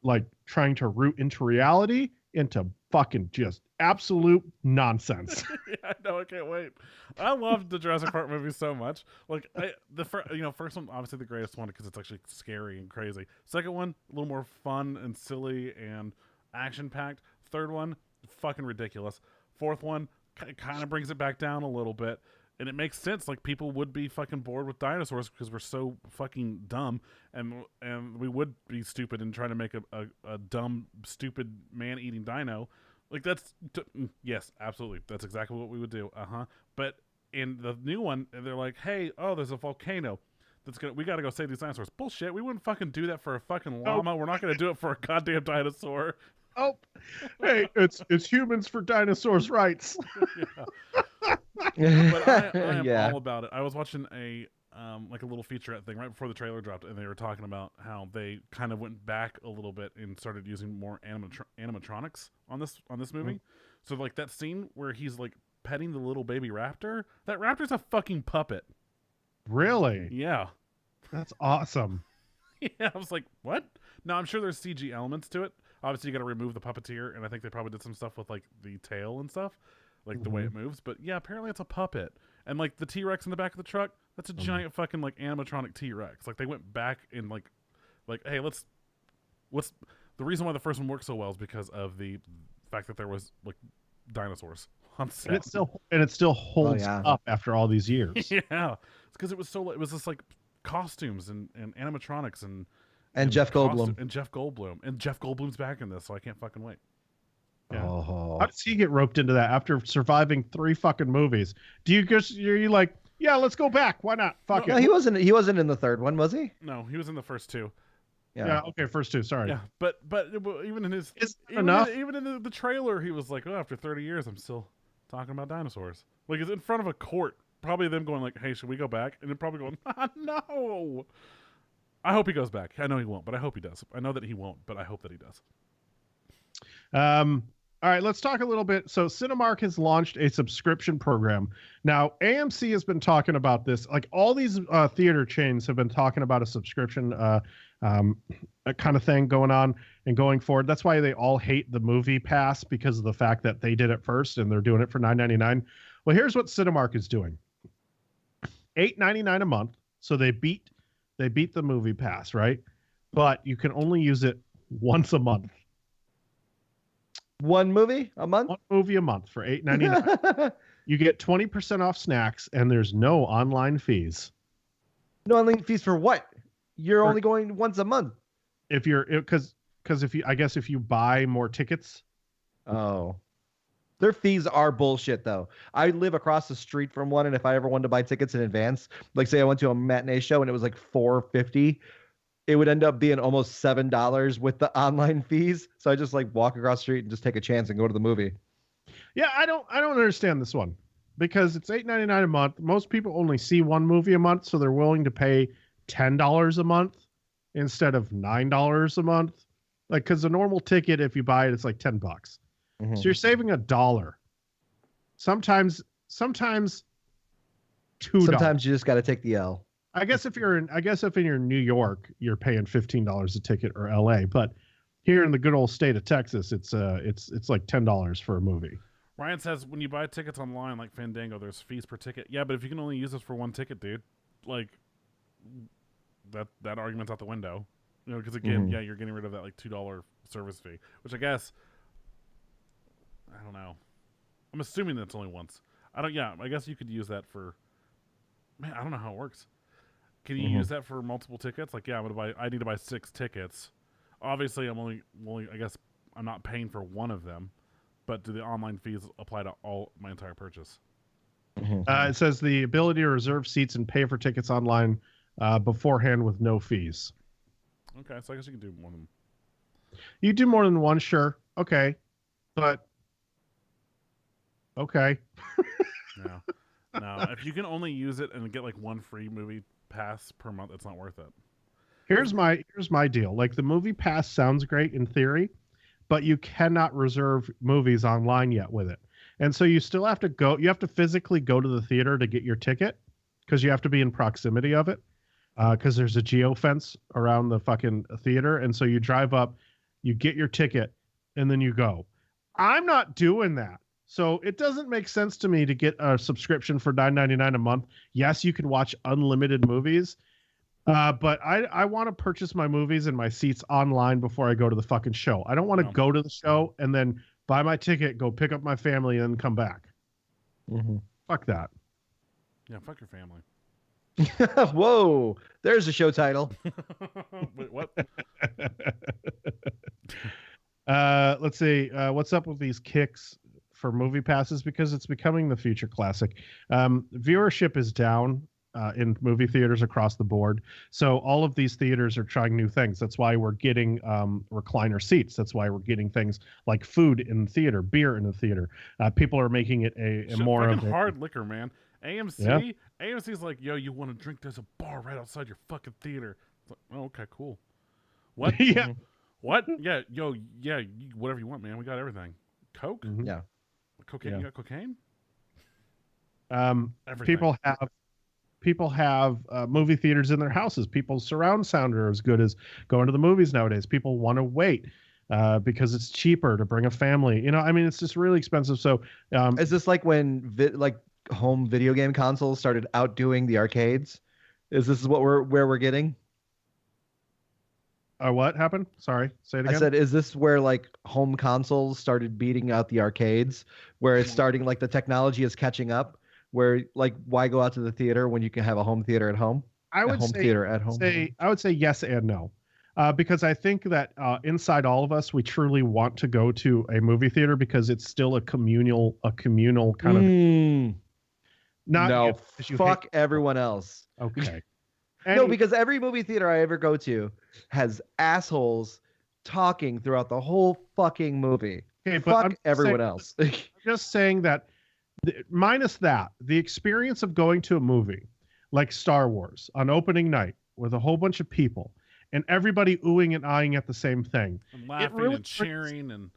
like trying to root into reality into fucking just absolute nonsense. Yeah, I know. I can't wait. I loved the Jurassic Park movie so much. Like first one, obviously the greatest one because it's actually scary and crazy. Second one, a little more fun and silly and action packed. Third one, fucking ridiculous. Fourth one, kind of brings it back down a little bit. And it makes sense. Like, people would be fucking bored with dinosaurs because we're so fucking dumb, and we would be stupid and trying to make a dumb, stupid man-eating dino. Like, yes, absolutely. That's exactly what we would do. But in the new one, they're like, hey, there's a volcano. We got to go save these dinosaurs. Bullshit. We wouldn't fucking do that for a fucking llama. We're not going to do it for a goddamn dinosaur. Oh, hey, it's humans for dinosaurs' rights. But I am all about it. I was watching a little featurette thing right before the trailer dropped, and they were talking about how they kind of went back a little bit and started using more animatronics on this movie. So like that scene where he's like petting the little baby raptor, that raptor's a fucking puppet. Really? Yeah. That's awesome. Yeah, I was like, what? No, I'm sure there's CG elements to it. Obviously, you got to remove the puppeteer, and I think they probably did some stuff with like the tail and stuff, like the way it moves. But yeah, apparently it's a puppet, and like the T-Rex in the back of the truck, that's a giant fucking like animatronic T-Rex. Like they went back and like, hey, what's the reason why the first one worked so well is because of the fact that there was like dinosaurs on set, and it still holds up after all these years. Yeah, it's because it was just like costumes and animatronics and Jeff Goldblum. And Jeff Goldblum's back in this, so I can't fucking wait. Yeah. How does he get roped into that after surviving 3 fucking movies? You're like, yeah, let's go back. Why not? Fuck it. No, he wasn't in the third one, was he? No, he was in the first 2. Yeah. Okay, first 2. Sorry. Yeah, but even in his even in the trailer, he was like, after 30 years, I'm still talking about dinosaurs. Like it's in front of a court, probably them going like, hey, should we go back? And they're probably going, no. I hope he goes back. I know he won't, but I hope he does. I know that he won't, but I hope that he does. All right, let's talk a little bit. So Cinemark has launched a subscription program. Now, AMC has been talking about this. Like all these theater chains have been talking about a subscription kind of thing going on and going forward. That's why they all hate the movie pass, because of the fact that they did it first and they're doing it for $9.99. Well, here's what Cinemark is doing. $8.99 a month. So they beat the movie pass, right? But you can only use it once a month. One movie a month? One movie a month for $8.99. You get 20% off snacks, and there's no online fees. No online fees for what? You're only going once a month. Because if you buy more tickets. Oh. Their fees are bullshit, though. I live across the street from one, and if I ever wanted to buy tickets in advance, like say I went to a matinee show and it was like $4.50, it would end up being almost $7 with the online fees. So I just like walk across the street and just take a chance and go to the movie. Yeah, I don't understand this one, because it's $8.99 a month. Most people only see one movie a month, so they're willing to pay $10 a month instead of $9 a month. Like, because the normal ticket, if you buy it, it's like $10. So you're saving $1. Sometimes $2. Sometimes you just got to take the L. I guess if you're in New York, you're paying $15 a ticket, or LA. But here in the good old state of Texas, it's like $10 for a movie. Ryan says when you buy tickets online like Fandango, there's fees per ticket. Yeah, but if you can only use this for one ticket, dude, like that argument's out the window. You know, because again, you're getting rid of that like $2 service fee, which I guess. I don't know. I'm assuming that's only once. I guess you could use that for. Man, I don't know how it works. Can you use that for multiple tickets? Like, yeah, I need to buy 6 tickets. Obviously, I'm only. I guess I'm not paying for one of them, but do the online fees apply to my entire purchase? It says the ability to reserve seats and pay for tickets online beforehand with no fees. Okay, so I guess you can do one of them. You do more than one, sure. Okay. But okay. No. If you can only use it and get like one free movie pass per month, it's not worth it. Here's my deal. Like the movie pass sounds great in theory, but you cannot reserve movies online yet with it. And so you still have to go, you have to physically go to the theater to get your ticket because you have to be in proximity of it. Because there's a geofence around the fucking theater. And so you drive up, you get your ticket, and then you go. I'm not doing that. So it doesn't make sense to me to get a subscription for $9.99 a month. Yes, you can watch unlimited movies. But I want to purchase my movies and my seats online before I go to the fucking show. I don't want to go to the show and then buy my ticket, go pick up my family, and then come back. Mm-hmm. Fuck that. Yeah, fuck your family. Whoa, there's a show title. Wait, what? Let's see. What's up with these kicks for movie passes? Because it's becoming the future classic. Viewership is down in movie theaters across the board. So all of these theaters are trying new things. That's why we're getting recliner seats. That's why we're getting things like food in the theater, beer in the theater. People are making it a more of a hard liquor, man. AMC's like, yo, you want to drink? There's a bar right outside your fucking theater. It's like, oh, okay, cool. What? Yeah. What? Yeah, yo, yeah, whatever you want, man. We got everything. Coke? Mm-hmm. Yeah. Cocaine? Yeah. You got cocaine? People have movie theaters in their houses. People's surround sound are as good as going to the movies nowadays. People want to wait because it's cheaper to bring a family. You know, I mean, it's just really expensive. So is this like when home video game consoles started outdoing the arcades? Is this where we're getting? What happened? Sorry, say it again. I said, is this where like home consoles started beating out the arcades, where it's starting like the technology is catching up, where like why go out to the theater when you can have a home theater at home? I would say yes and no. Because I think that inside all of us, we truly want to go to a movie theater because it's still a communal kind of. Fuck everyone else. Okay. No, because every movie theater I ever go to has assholes talking throughout the whole fucking movie. Okay, but fuck everyone else. I'm just saying that, minus that, the experience of going to a movie like Star Wars on opening night with a whole bunch of people and everybody oohing and eyeing at the same thing, and laughing and cheering and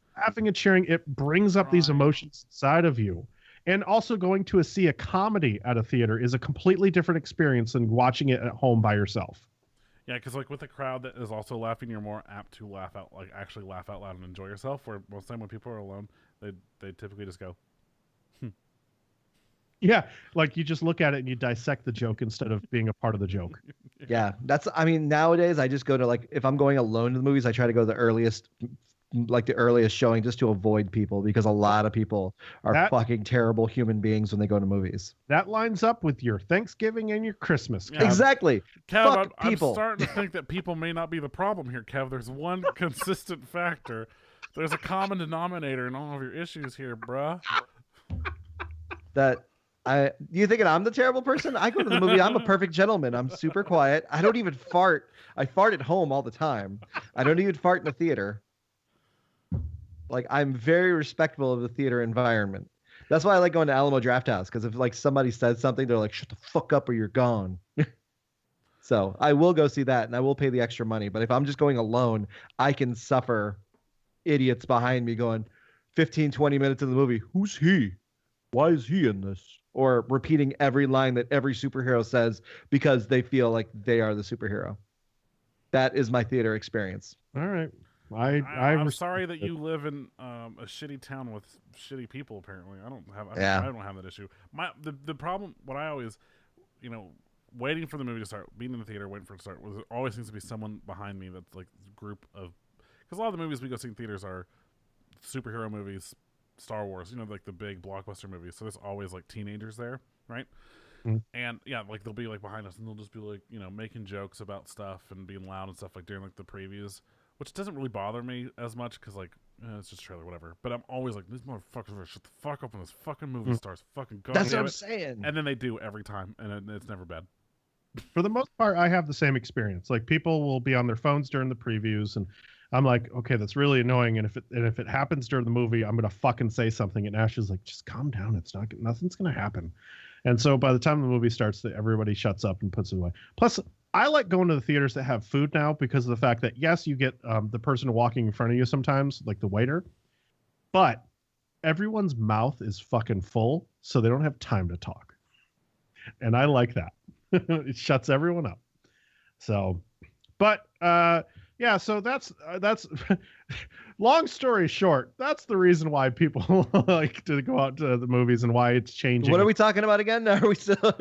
it brings up these emotions inside of you. And also going to see a comedy at a theater is a completely different experience than watching it at home by yourself. Yeah, because like with a crowd that is also laughing, you're more apt to actually laugh out loud and enjoy yourself. Where most time when people are alone, they typically just go. Yeah, like you just look at it and you dissect the joke instead of being a part of the joke. Yeah, nowadays I just go to if I'm going alone to the movies, I try to go to the earliest showing just to avoid people because a lot of people are fucking terrible human beings when they go to movies. That lines up with your Thanksgiving and your Christmas. Kev. Exactly. Kev, I'm starting to think that people may not be the problem here, Kev. There's one consistent factor. There's a common denominator in all of your issues here, bruh. You thinking I'm the terrible person? I go to the movie. I'm a perfect gentleman. I'm super quiet. I don't even fart. I fart at home all the time. I don't even fart in the theater. Like, I'm very respectful of the theater environment. That's why I like going to Alamo Drafthouse, because if like somebody says something, they're like, shut the fuck up or you're gone. So I will go see that and I will pay the extra money. But if I'm just going alone, I can suffer idiots behind me going 15, 20 minutes in the movie. Who's he? Why is he in this? Or repeating every line that every superhero says because they feel like they are the superhero. That is my theater experience. All right. I'm sorry that you live in a shitty town with shitty people. Apparently, I don't have that issue. The problem, what I always, waiting for the movie to start, being in the theater, waiting for it to start, was there always seems to be someone behind me that's like a group of, because a lot of the movies we go see in theaters are superhero movies, Star Wars, like the big blockbuster movies. So there's always like teenagers there, right? And yeah, like they'll be like behind us and they'll just be like, making jokes about stuff and being loud and stuff like during like the previews. Which doesn't really bother me as much because, it's just a trailer, whatever. But I'm always like, these motherfuckers are shut the fuck up when this fucking movie starts. Fucking go. That's what I'm saying. And then they do every time, and it's never bad. For the most part, I have the same experience. Like, people will be on their phones during the previews, and I'm like, okay, that's really annoying. And if it happens during the movie, I'm gonna fucking say something. And Ash is like, just calm down. Nothing's gonna happen. And so by the time the movie starts, everybody shuts up and puts it away. Plus, I like going to the theaters that have food now because of the fact that yes, you get the person walking in front of you sometimes, like the waiter, but everyone's mouth is fucking full, so they don't have time to talk. And I like that. It shuts everyone up. So, but yeah, so that's long story short, that's the reason why people like to go out to the movies and why it's changing. What are we talking about again? Are we still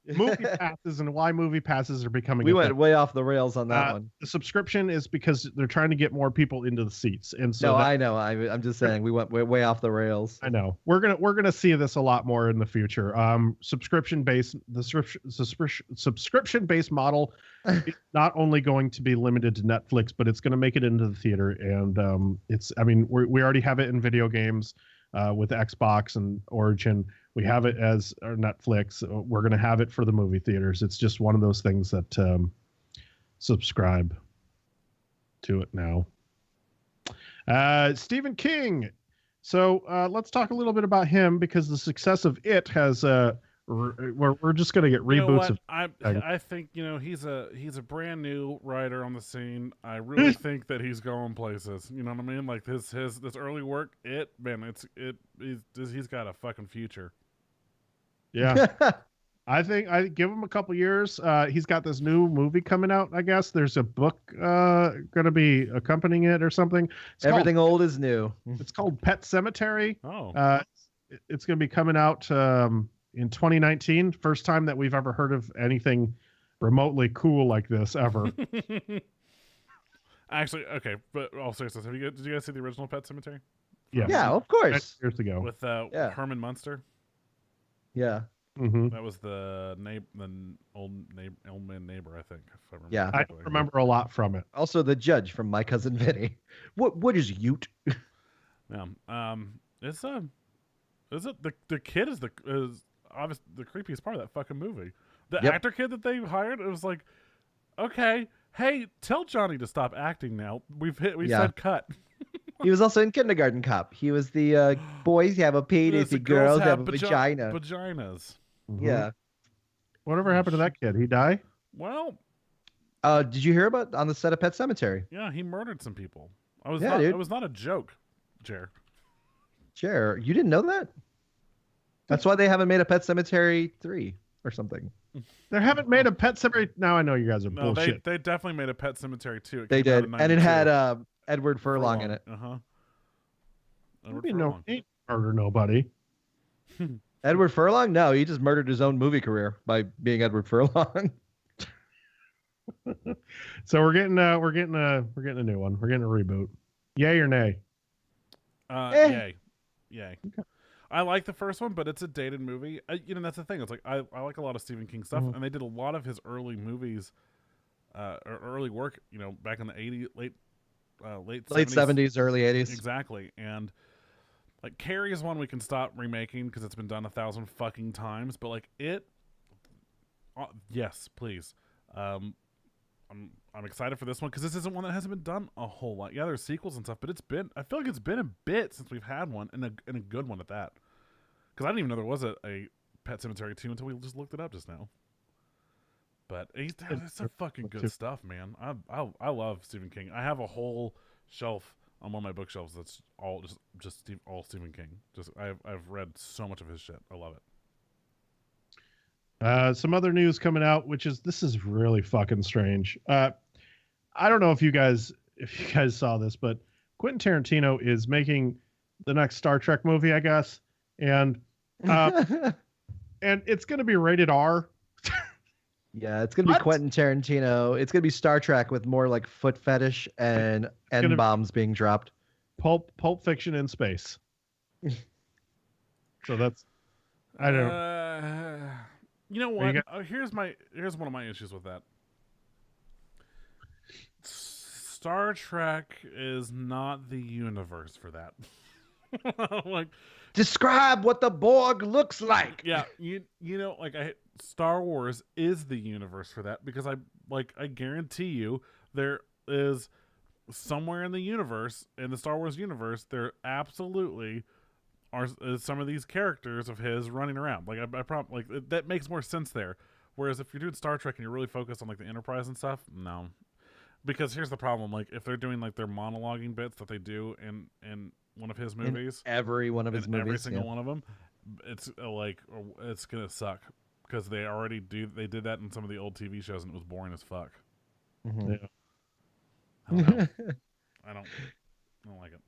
movie passes and why movie passes are becoming we went way off the rails on that one. The subscription is because they're trying to get more people into the seats. And so I know. I'm just saying we went way off the rails. I know. We're gonna see this a lot more in the future. Subscription based model is not only going to be limited to Netflix, but it's going to make it into the theater. And we already have it in video games with Xbox and Origin. We have it as our Netflix. We're going to have it for the movie theaters. It's just one of those things that subscribe to it now. Stephen King. So let's talk a little bit about him because the success of it has we're just going to get reboots. I think he's a brand new writer on the scene. I really think that he's going places. You know what I mean? Like this early work. He's got a fucking future. Yeah. I think I give him a couple years. He's got this new movie coming out. I guess there's a book going to be accompanying it or something. Everything old is new. It's called Pet Sematary. Oh. It's going to be coming out in 2019. First time that we've ever heard of anything remotely cool like this ever. Actually, okay, but all seriousness, did you guys see the original Pet Sematary? Yeah, of course. Years ago with Herman Munster. Yeah. Mm-hmm. That was the old man neighbor, I think. If I remember I remember a lot from it. Also, the judge from My Cousin Vinny. What is Ute? Yeah. Is it the kid is obviously the creepiest part of that fucking movie. The actor kid that they hired, it was like, okay, hey, tell Johnny to stop acting now. We said cut. He was also in Kindergarten Cop. He was the boys have a penis, the girls have a vagina. Vaginas. Mm-hmm. Yeah. Whatever happened to that kid? He die? Well, did you hear about on the set of Pet Sematary? Yeah, he murdered some people. Dude. It was not a joke, Jer. Jer, you didn't know that? That's why they haven't made a Pet Sematary 3 or something. They haven't made a Pet Sematary. Now I know you guys are bullshit. They definitely made a Pet Sematary 2. They did, and it had Edward Furlong in it. He murder nobody. Edward Furlong? No, he just murdered his own movie career by being Edward Furlong. So we're getting a new one. We're getting a reboot. Yay or nay? Yay. Okay. I like the first one, but it's a dated movie. That's the thing. It's like I like a lot of Stephen King stuff, and they did a lot of his early movies, or early work. Back in the late 70s, early 80s. Exactly, and like Carrie is one we can stop remaking because it's been done 1,000 fucking times. But like it, yes, please. I'm excited for this one because this isn't one that hasn't been done a whole lot. Yeah, there's sequels and stuff, but I feel like it's been a bit since we've had one, and a good one at that. Because I didn't even know there was a Pet Sematary 2 until we just looked it up just now. But it's some fucking good stuff, man. I love Stephen King. I have a whole shelf on one of my bookshelves that's all all Stephen King. I've read so much of his shit. I love it. Some other news coming out, this is really fucking strange. I don't know if you guys saw this, but Quentin Tarantino is making the next Star Trek movie, I guess, and it's going to be rated R. Yeah, it's going to be Quentin Tarantino. It's going to be Star Trek with more like foot fetish and N-bombs being dropped. Pulp Fiction in space. So that's, I don't know. You know what? Here's one of my issues with that. Star Trek is not the universe for that. Like, describe what the Borg looks like. Yeah, Star Wars is the universe for that because I guarantee you there is somewhere in the universe, in the Star Wars universe, there absolutely are some of these characters of his running around. Like that makes more sense there. Whereas if you're doing Star Trek and you're really focused on like the Enterprise and stuff, no. Because here's the problem: like if they're doing like their monologuing bits that they do in one of his movies, every one of his movies, every single one of them, it's it's gonna suck because they did that in some of the old TV shows and it was boring as fuck. Mm-hmm. Yeah. I don't know. I don't like it.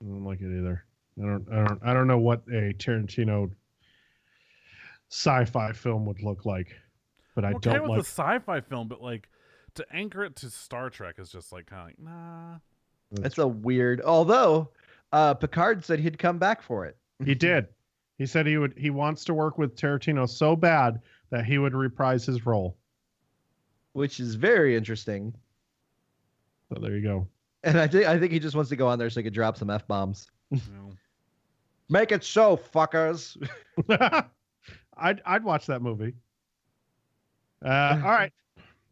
I don't like it either. I don't know what a Tarantino sci-fi film would look like, but I don't like. Okay with the sci-fi film, but like to anchor it to Star Trek is just like kind of like nah. It's a weird. Although Picard said he'd come back for it. He did. He said he would. He wants to work with Tarantino so bad that he would reprise his role, which is very interesting. So there you go. And I think he just wants to go on there so he could drop some F-bombs. No. Make it so, fuckers. I'd watch that movie. All right.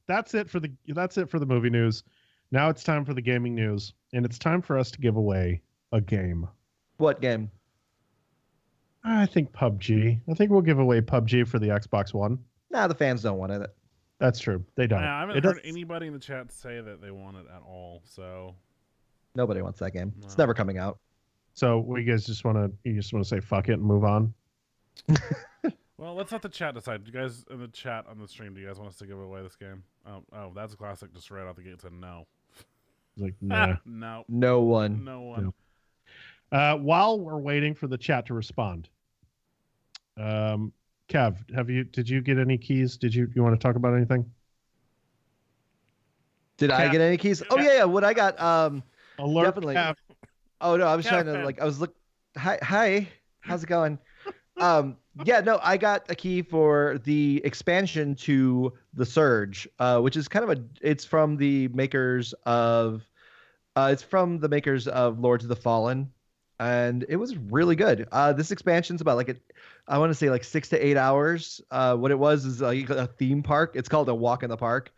That's it for the movie news. Now it's time for the gaming news, and it's time for us to give away a game. What game? I think PUBG. I think we'll give away PUBG for the Xbox One. Nah, the fans don't want it. That's true. They don't. I haven't heard anybody in the chat say that they want it at all. So nobody wants that game. No. It's never coming out. So we guys just want to say fuck it and move on. Well, let's let the chat decide. Do you guys in the chat on the stream, do you guys want us to give away this game? Oh, that's a classic. Just right out the gate said no. Like nah. No. No one. No one. No. While we're waiting for the chat to respond, Kev, did you get any keys? You want to talk about anything? Did I get any keys? Oh yeah. What I got? Alert, definitely. Kev. Oh no, I was trying to I was look. Hi, how's it going? I got a key for the expansion to the Surge, which is kind of it's from the makers of Lords of the Fallen, and it was really good. This expansion's about I want to say 6 to 8 hours. What it was is a theme park. It's called a walk in the park,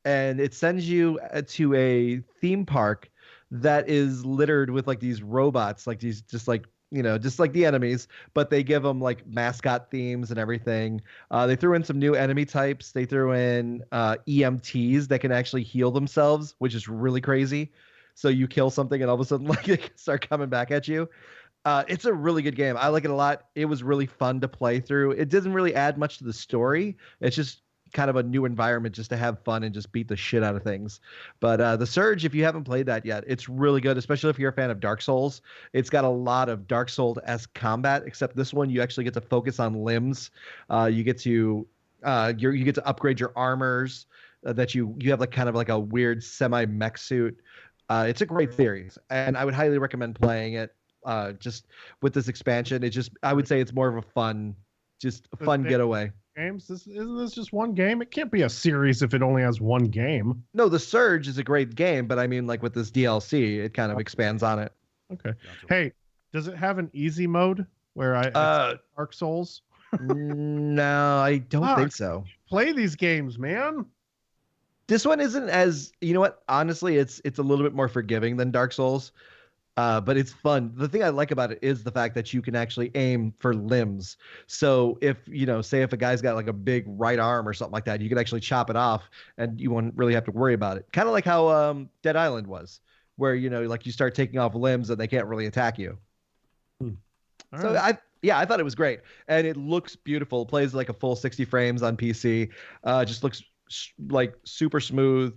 and it sends you to a theme park that is littered with these robots, just like the enemies, but they give them mascot themes and everything. They threw in some new enemy types. They threw in EMTs that can actually heal themselves, which is really crazy. So you kill something and all of a sudden they start coming back at you. It's a really good game. I like it a lot. It was really fun to play through. It doesn't really add much to the story. It's just kind of a new environment just to have fun and just beat the shit out of things. But the Surge, if you haven't played that yet, it's really good, especially if you're a fan of Dark Souls. It's got a lot of Dark Souls-esque combat, except this one you actually get to focus on limbs. You get to upgrade your armors. That you have kind of a weird semi-mech suit. It's a great series, and I would highly recommend playing it. Just with this expansion, I would say it's more of a fun getaway. Games? Isn't this just one game? It can't be a series if it only has one game. No, the Surge is a great game, but I mean, with this DLC, it kind of expands on it. Okay. Hey, does it have an easy mode where Dark Souls? No, I don't think so. Play these games, man. This one isn't as, you know what? Honestly, it's a little bit more forgiving than Dark Souls. But it's fun. The thing I like about it is the fact that you can actually aim for limbs. So if, say if a guy's got a big right arm or something like that, you can actually chop it off and you won't really have to worry about it. Kind of like how Dead Island was, where, you start taking off limbs and they can't really attack you. So right. I thought it was great. And it looks beautiful. It plays a full 60 frames on PC. Just looks super smooth,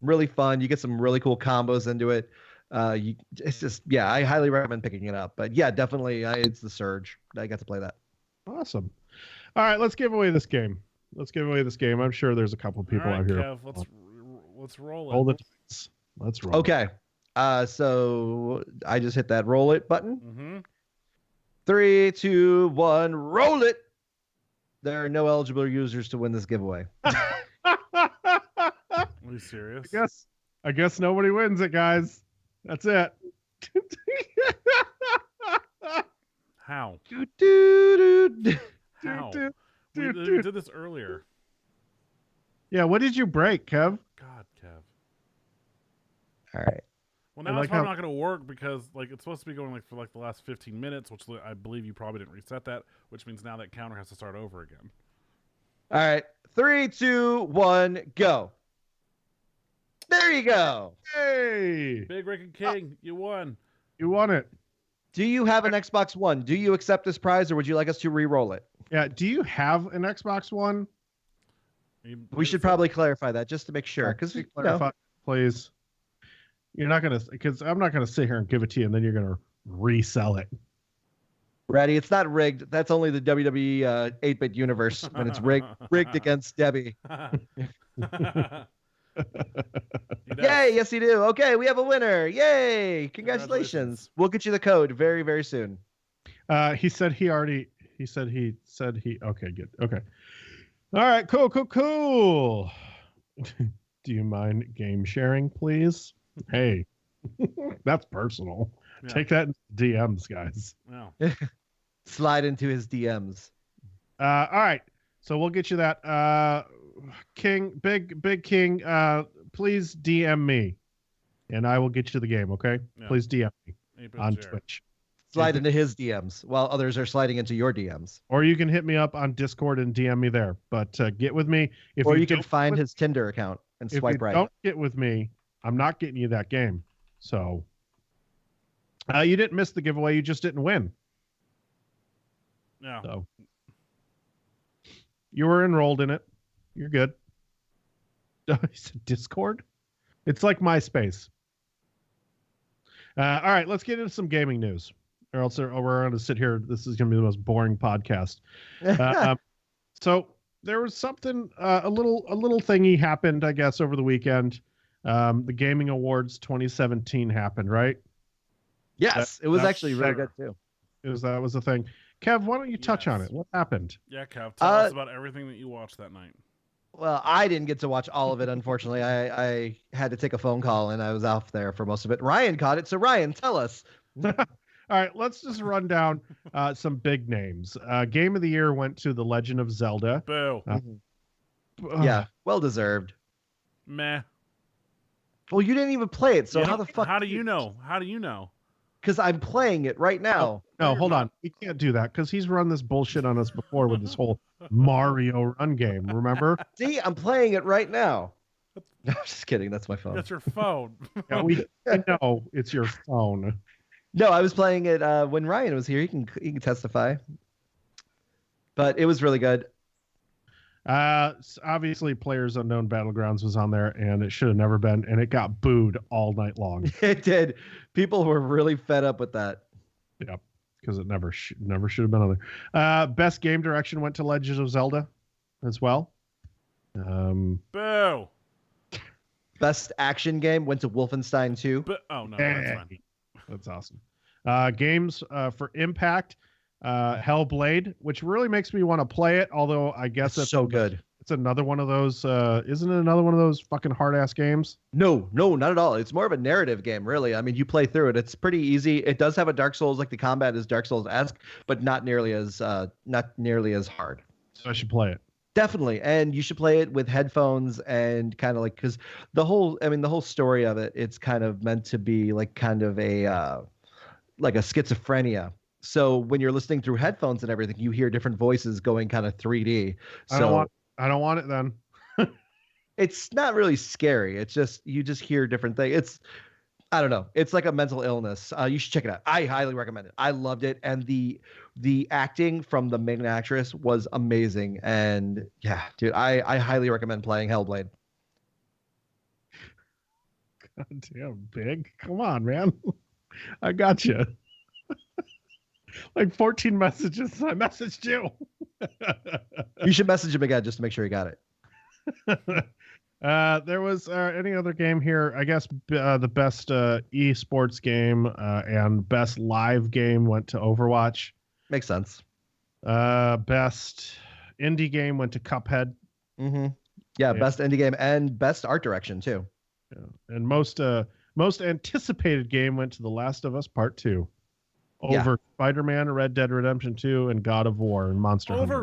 really fun. You get some really cool combos into it. It's just, I highly recommend picking it up. But yeah, definitely, it's the Surge. I got to play that. Awesome. All right, let's give away this game. I'm sure there's a couple people out here. Kev, let's roll it. Roll the dice. Let's roll. Okay. So I just hit that roll it button. Mm-hmm. 3, 2, 1, roll it. There are no eligible users to win this giveaway. Are you serious? I guess nobody wins it, guys. That's it. How? How? We did this earlier. Yeah, what did you break, Kev? God, Kev. All right. Well, now it's probably not going to work because it's supposed to be going for the last 15 minutes, which I believe you probably didn't reset that, which means now that counter has to start over again. All right, 3, 2, 1, go. There you go. Hey, Big Rick and King, you won. You won it. Do you have an Xbox One? Do you accept this prize, or would you like us to re-roll it? Yeah. Do you have an Xbox One? We should probably clarify that just to make sure. Because clarify, please. You're not gonna, because I'm not gonna sit here and give it to you, and then you're gonna resell it. Ready? It's not rigged. That's only the WWE 8-bit universe when it's rigged against Debbie. Yay! Yes, you do. Okay, we have a winner. Yay! Congratulations. We'll get you the code very, very soon. He said he. Okay, good. Okay. All right. Cool. Do you mind game sharing, please? Hey, that's personal. Yeah. Take that in DMs, guys. Wow. Slide into his DMs. All right. So we'll get you that. King, big King, please DM me and I will get you the game. Okay. Yeah. Please DM me on Twitch. Slide into his DMs while others are sliding into your DMs. Or you can hit me up on Discord and DM me there, but get with me. Or you can find his Tinder account and swipe right. Don't get with me. I'm not getting you that game. So you didn't miss the giveaway. You just didn't win. No. So you were enrolled in it. You're good. Discord? It's like MySpace. All right, let's get into some gaming news. Or else we're going to sit here. This is going to be the most boring podcast. So there was something, a little thingy happened, I guess, over the weekend. The Gaming Awards 2017 happened, right? Yes, it was actually really good too. That was the thing. Kev, why don't you touch on it? What happened? Yeah, Kev, tell us about everything that you watched that night. Well, I didn't get to watch all of it, unfortunately. I had to take a phone call, and I was off there for most of it. Ryan caught it, so Ryan, tell us. All right, let's just run down some big names. Game of the Year went to The Legend of Zelda. Boo. Yeah, well deserved. Meh. Well, you didn't even play it, so how the fuck? How do you know? How do you know? Because I'm playing it right now. No, hold on. He can't do that because he's run this bullshit on us before with this whole Mario Run game. Remember? See, I'm playing it right now. No, I'm just kidding. That's my phone. That's your phone. Yeah, I know it's your phone. No, I was playing it when Ryan was here. He can testify. But it was really good. Obviously, Players Unknown Battlegrounds was on there, and it should have never been, and it got booed all night long. It did. People were really fed up with that. Yep, because it never should have been on there. Best game direction went to Legend of Zelda, as well. Boo. Best action game went to Wolfenstein 2. Oh no, that's fine. That's awesome. Games for Impact. Hellblade, which really makes me want to play it, although I guess it's so good. It's another one of those isn't it another one of those fucking hard ass games? No, not at all. It's more of a narrative game, really. I mean, you play through it. It's pretty easy. It does have a Dark Souls, like the combat is Dark Souls-esque, but not nearly as hard. So I should play it. Definitely. And you should play it with headphones and kind of like, because the whole story of it, it's kind of meant to be like kind of a like a schizophrenia. So when you're listening through headphones and everything, you hear different voices going kind of 3D. So I don't want it then. It's not really scary. It's just, you just hear different things. I don't know. It's like a mental illness. You should check it out. I highly recommend it. I loved it. And the acting from the main actress was amazing. And yeah, dude, I highly recommend playing Hellblade. God damn, Big. Come on, man. I got you. Like 14 messages. I messaged you. You should message him again just to make sure he got it. There was any other game here? I guess the best esports game and best live game went to Overwatch. Makes sense. Best indie game went to Cuphead. Mm-hmm. Yeah, best indie game and best art direction too. Yeah. And most anticipated game went to The Last of Us Part 2. Over Spider-Man, Red Dead Redemption 2, and God of War and Monster Hunter.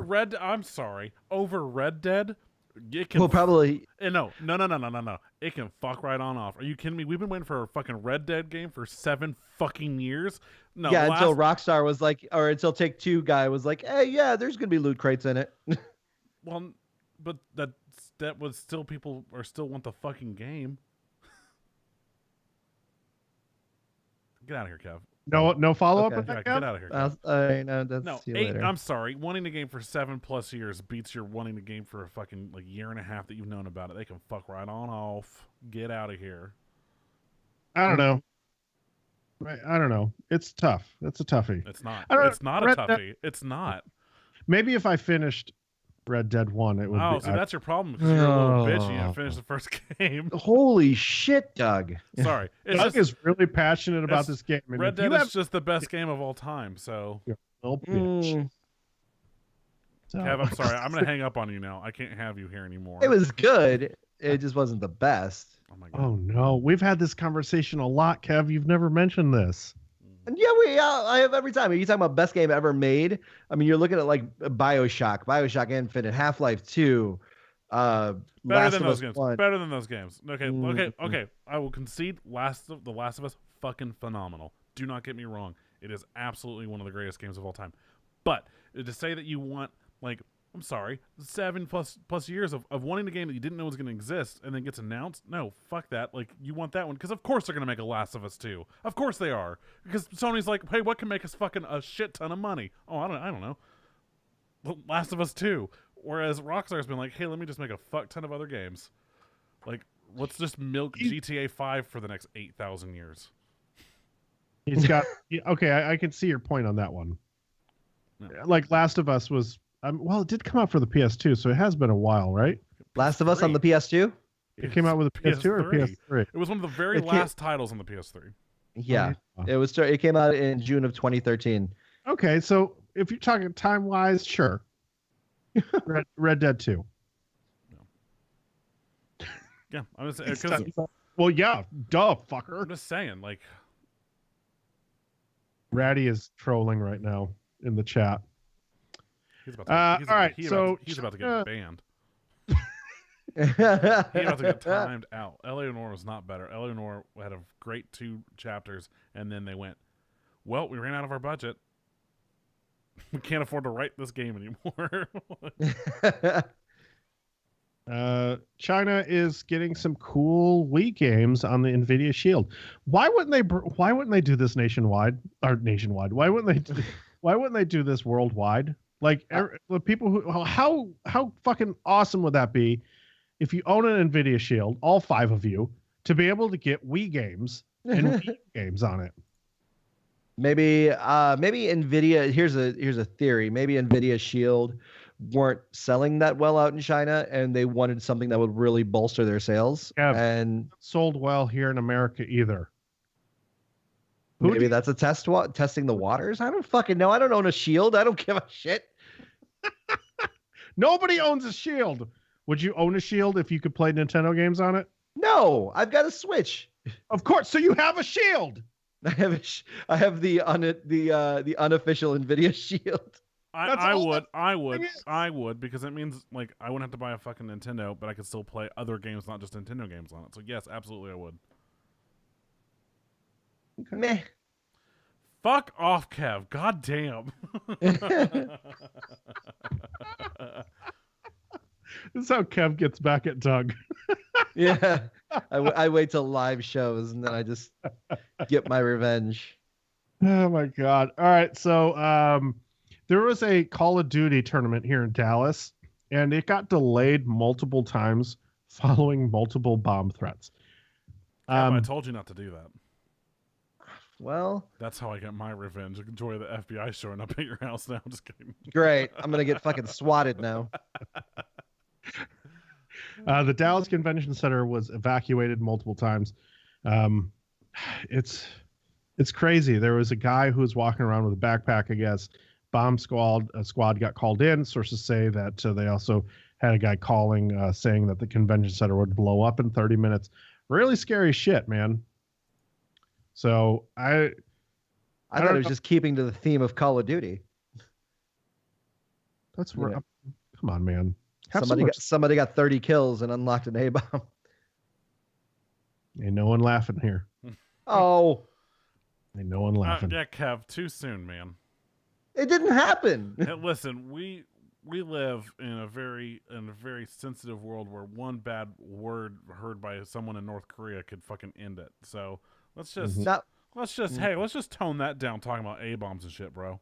Over Red Dead? It can Well, probably. No. It can fuck right on off. Are you kidding me? We've been waiting for a fucking Red Dead game for 7 fucking years. No, Yeah, until Rockstar was like, or until Take-Two guy was like, hey, yeah, there's gonna be loot crates in it. Well, but that was still people are still want the fucking game. Get out of here, Kev. No follow up with that. Get out of here. No, see you later. I'm sorry. Wanting the game for 7+ years beats your wanting the game for a fucking year and a half that you've known about it. They can fuck right on off. Get out of here. I don't know. It's tough. It's a toughie. It's not. It's not a toughie. It's not. Maybe if I finished Red Dead 1, it would. Oh, see, that's your problem because you're a little bitch and you didn't finish the first game. Holy shit, Doug. Sorry. Doug is really passionate about this game. And Red Dead is just the best game of all time, so. Little bitch. Kev, I'm sorry. I'm going to hang up on you now. I can't have you here anymore. It was good. It just wasn't the best. Oh, my God. Oh, no. We've had this conversation a lot, Kev. You've never mentioned this. And yeah, I have every time. Are you talking about best game ever made? I mean, you're looking at like Bioshock Infinite, Half-Life 2, Better than those games. 1. Better than those games. Okay. I will concede. The Last of Us, fucking phenomenal. Do not get me wrong. It is absolutely one of the greatest games of all time. But to say that you want, I'm sorry, 7+ years of wanting a game that you didn't know was going to exist and then gets announced? No, fuck that. You want that one because of course they're going to make a Last of Us 2. Of course they are. Because Sony's like, hey, what can make us fucking a shit ton of money? Oh, I don't know. Last of Us 2. Whereas Rockstar's been like, hey, let me just make a fuck ton of other games. Let's just milk GTA 5 for the next 8,000 years. He's got okay. I can see your point on that one. No. Last of Us was well, it did come out for the PS2, so it has been a while, right? Last of Us on the PS2. It came out with a PS2 or PS3. It was one of the very last titles on the PS3. Yeah, it came out in June of 2013. Okay, so if you're talking time wise, sure. Red Dead 2. No. Yeah, I'm just saying. Well, yeah, duh, fucker. I'm just saying, Ratty is trolling right now in the chat. He's about to, he's about to get banned. He's about to get timed out. Eleanor was not better. Eleanor had a great 2 chapters, and then they went, well, we ran out of our budget. We can't afford to write this game anymore. China is getting some cool Wii games on the Nvidia Shield. Why wouldn't they do this nationwide? Why wouldn't they do this worldwide? The people who how fucking awesome would that be if you own an Nvidia Shield, all 5 of you, to be able to get Wii games and Wii games on it? Maybe Nvidia. Here's a theory. Maybe Nvidia Shield weren't selling that well out in China, and they wanted something that would really bolster their sales. Yeah, and sold well here in America either. Maybe that's a testing the waters. I don't fucking know. I don't own a Shield. I don't give a shit. Nobody owns a Shield. Would you own a Shield if you could play Nintendo games on it? No, I've got a Switch. Of course. So you have a Shield. I have the unofficial Nvidia Shield. I would because it means I wouldn't have to buy a fucking Nintendo, but I could still play other games, not just Nintendo games on it. So yes, absolutely I would. Okay. Meh. Fuck off, Kev. God damn. This is how Kev gets back at Doug. Yeah. I wait till live shows and then I just get my revenge. Oh my God. All right. So there was a Call of Duty tournament here in Dallas, and it got delayed multiple times following multiple bomb threats. I told you not to do that. Well, that's how I get my revenge. Enjoy the FBI showing up at your house now. I'm just kidding. Great. I'm going to get fucking swatted now. The Dallas Convention Center was evacuated multiple times. It's crazy. There was a guy who was walking around with a backpack, I guess. Bomb squad got called in. Sources say that they also had a guy calling saying that the convention center would blow up in 30 minutes. Really scary shit, man. So I thought it was just keeping to the theme of Call of Duty. That's right. Yeah. Come on, man. Somebody got 30 kills and unlocked an A-bomb. Ain't no one laughing here. Oh. Ain't no one laughing. Yeah, Kev, too soon, man. It didn't happen. Hey, listen, we live in a very sensitive world where one bad word heard by someone in North Korea could fucking end it. So let's just let's just tone that down talking about A-bombs and shit, bro.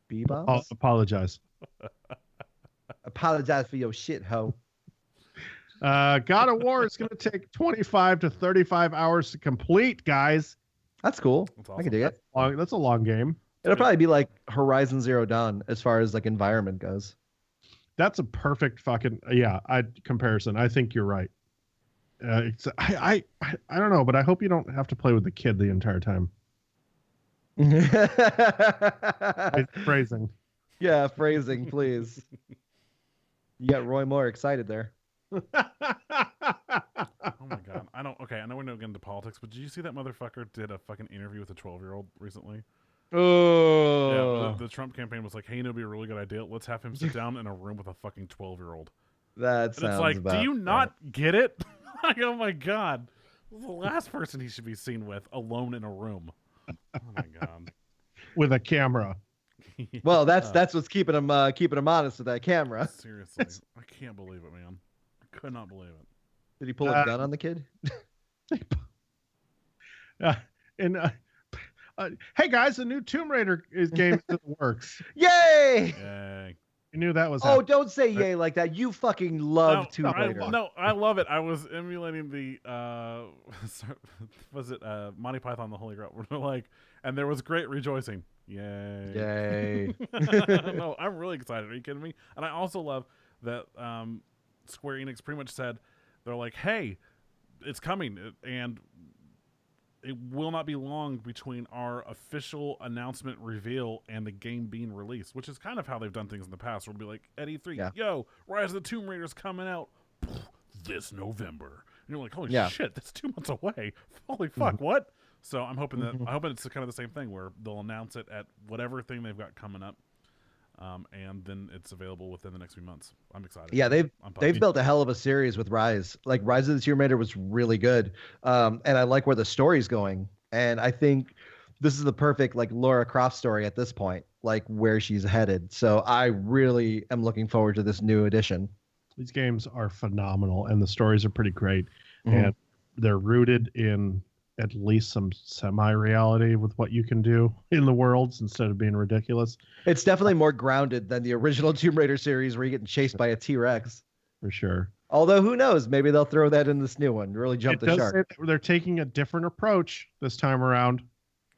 B-bombs? I'll apologize. Apologize for your shit, ho. God of War is going to take 25 to 35 hours to complete, guys. That's cool. That's awesome. I can dig it. That's a long game. It'll probably be like Horizon Zero Dawn as far as like environment goes. That's a perfect fucking comparison. I think you're right. I don't know, but I hope you don't have to play with the kid the entire time. Phrasing. Yeah, phrasing, please. You got Roy Moore excited there. Oh my god. I know we're not getting into politics, but did you see that motherfucker did a fucking interview with a 12-year-old recently? Oh. Yeah, the Trump campaign was like, hey, it'd be a really good idea. Let's have him sit down in a room with a fucking 12-year-old. That sounds And it's like, do you not get it? Like, oh my god. The last person he should be seen with alone in a room. Oh my god. With a camera. Well, that's what's keeping him honest with that camera. Seriously. I can't believe it, man. I could not believe it. Did he pull a gun on the kid? Hey guys, the new Tomb Raider game is in the works. Yay! Yay. You knew that was happening. Don't say yay like that. You fucking love Tomb Raider. I love it. I was emulating the was it Monty Python the Holy Grail? Like, and there was great rejoicing. Yay. Yay. No, I'm really excited. Are you kidding me? And I also love that Square Enix pretty much said, they're like, hey, it's coming, and it will not be long between our official announcement reveal and the game being released, which is kind of how they've done things in the past. We'll be like, at E3, yo, Rise of the Tomb Raider's coming out this November. And you're like, holy shit, that's 2 months away. Holy fuck, what? So I'm hoping it's kind of the same thing where they'll announce it at whatever thing they've got coming up, and then it's available within the next few months. I'm excited. Yeah, they've built a hell of a series with Rise. Like Rise of the Tomb Raider was really good, and I like where the story's going. And I think this is the perfect like Lara Croft story at this point, like where she's headed. So I really am looking forward to this new edition. These games are phenomenal, and the stories are pretty great, and they're rooted in at least some semi-reality with what you can do in the worlds instead of being ridiculous. It's definitely more grounded than the original Tomb Raider series where you're getting chased by a T-Rex. For sure. Although, who knows? Maybe they'll throw that in this new one. Really jump the shark. They're taking a different approach this time around.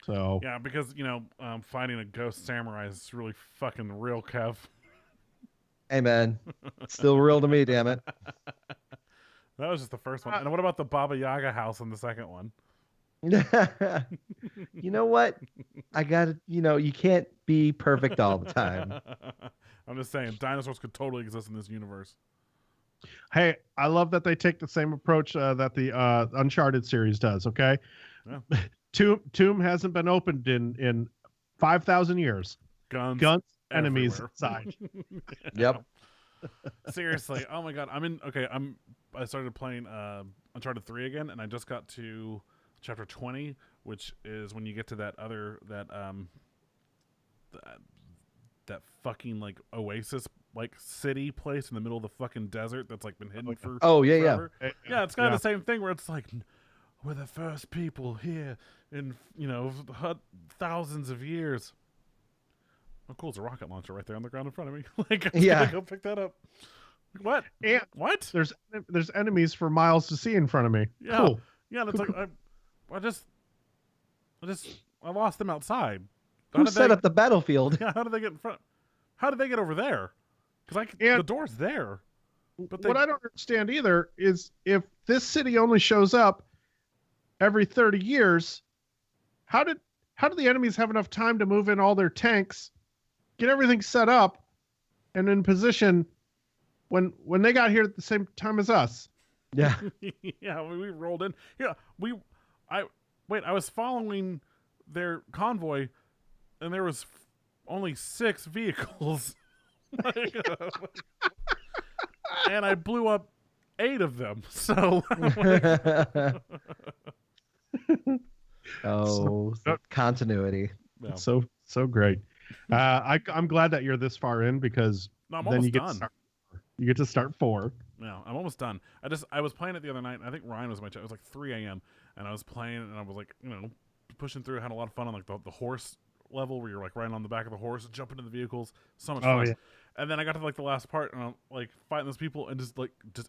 So yeah, because, fighting a ghost samurai is really fucking real, Kev. Hey, man. Still real to me, damn it. That was just the first one. And what about the Baba Yaga house in the second one? You know what? I gotta, you can't be perfect all the time. I'm just saying, dinosaurs could totally exist in this universe. Hey, I love that they take the same approach that the Uncharted series does. Okay, yeah. Tomb hasn't been opened in 5,000 years. Guns, enemies inside. Yep. Seriously, oh my god, I started playing Uncharted 3 again, and I just got to Chapter 20, which is when you get to that fucking like oasis like city place in the middle of the fucking desert that's like been hidden for forever. Yeah, it's kind of the same thing where it's like we're the first people here in thousands of years. Oh, cool! It's a rocket launcher right there on the ground in front of me. Like, I'm gonna go pick that up. What? And what? There's enemies for miles to see in front of me. Yeah, cool. Yeah. That's like I lost them outside. Who set up the battlefield? Yeah, how did they get in front? How did they get over there? Because the door's there. But what I don't understand either is if this city only shows up every 30 years, how did the enemies have enough time to move in all their tanks, get everything set up, and in position when they got here at the same time as us? Yeah. Yeah, we rolled in. Yeah, I was following their convoy, and there was only 6 vehicles. And I blew up 8 of them. So continuity. Yeah. So great. I'm glad that you're this far in because then you get done. You get to start 4. No, I'm almost done. I was playing it the other night. And I think Ryan was my chat. It was like 3 a.m. and I was playing and I was like, pushing through. I had a lot of fun on like the horse level where you're like riding on the back of the horse and jumping into the vehicles. So much fun. Yeah. And then I got to like the last part and I'm like fighting those people and just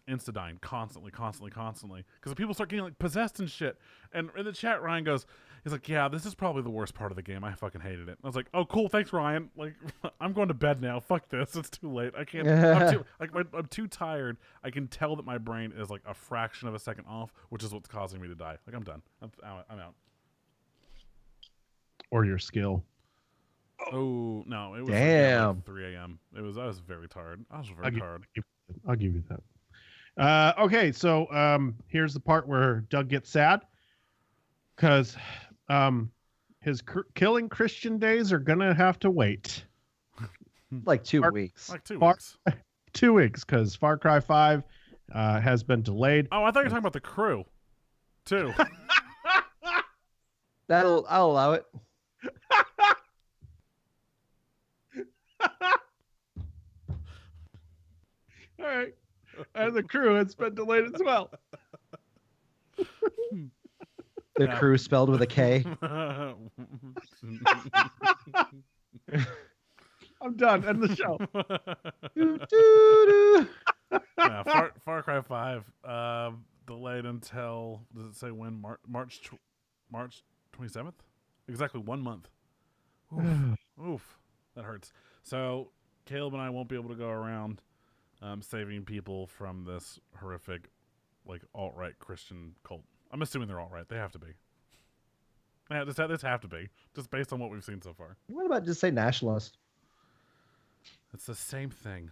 insta dying constantly because the people start getting like possessed and shit. And in the chat, Ryan goes, he's like, yeah, this is probably the worst part of the game. I fucking hated it. I was like, oh cool, thanks Ryan. Like I'm going to bed now. Fuck this. It's too late. I can't. I'm too tired. I can tell that my brain is like a fraction of a second off, which is what's causing me to die. Like I'm done. I'm out. Or your skill. Oh no! It was like 3 a.m. I was very tired. I was very tired. I'll give you that. Okay, so here's the part where Doug gets sad because his killing Christian days are gonna have to wait like 2 weeks. Like 2 weeks. 2 weeks because Far Cry 5 has been delayed. Oh, I thought you were talking about the crew, too. I'll allow it. All right. And the crew has been delayed as well. The crew spelled with a K. I'm done. End the show. Yeah, Far Cry 5 delayed until, does it say when? March 27th? Exactly 1 month. Oof. That hurts. So Caleb and I won't be able to go around saving people from this horrific, like, alt-right Christian cult. I'm assuming they're alt-right. They have to be. Yeah, this have to be, just based on what we've seen so far. What about just say nationalist? It's the same thing.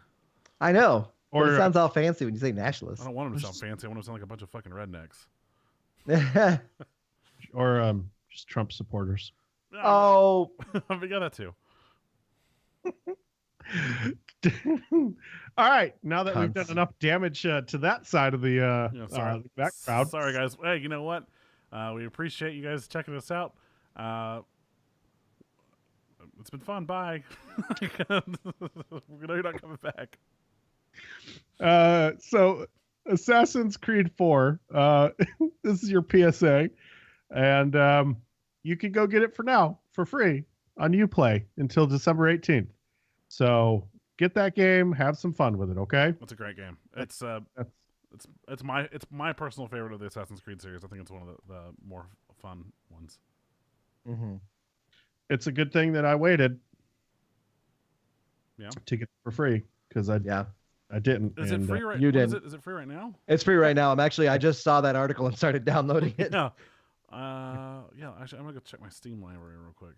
I know. Or it sounds all fancy when you say nationalist. I don't want them to sound fancy. I want them to sound like a bunch of fucking rednecks. Or just Trump supporters. Oh. We got that too. All right, now that we've done enough damage to that side of the that crowd. Sorry, guys. Hey, you know what? We appreciate you guys checking us out. It's been fun. Bye. We know you're not coming back. So Assassin's Creed 4. This is your PSA, and you can go get it for now for free on Uplay until December 18th. So get that game, have some fun with it, okay? It's a great game. It's my personal favorite of the Assassin's Creed series. I think it's one of the more fun ones. Mm-hmm. It's a good thing that I waited. Yeah. To get it for free because I didn't. Is it free right? You did. Is it free right now? It's free right now. I just saw that article and started downloading it. Yeah. Actually, I'm gonna go check my Steam library real quick.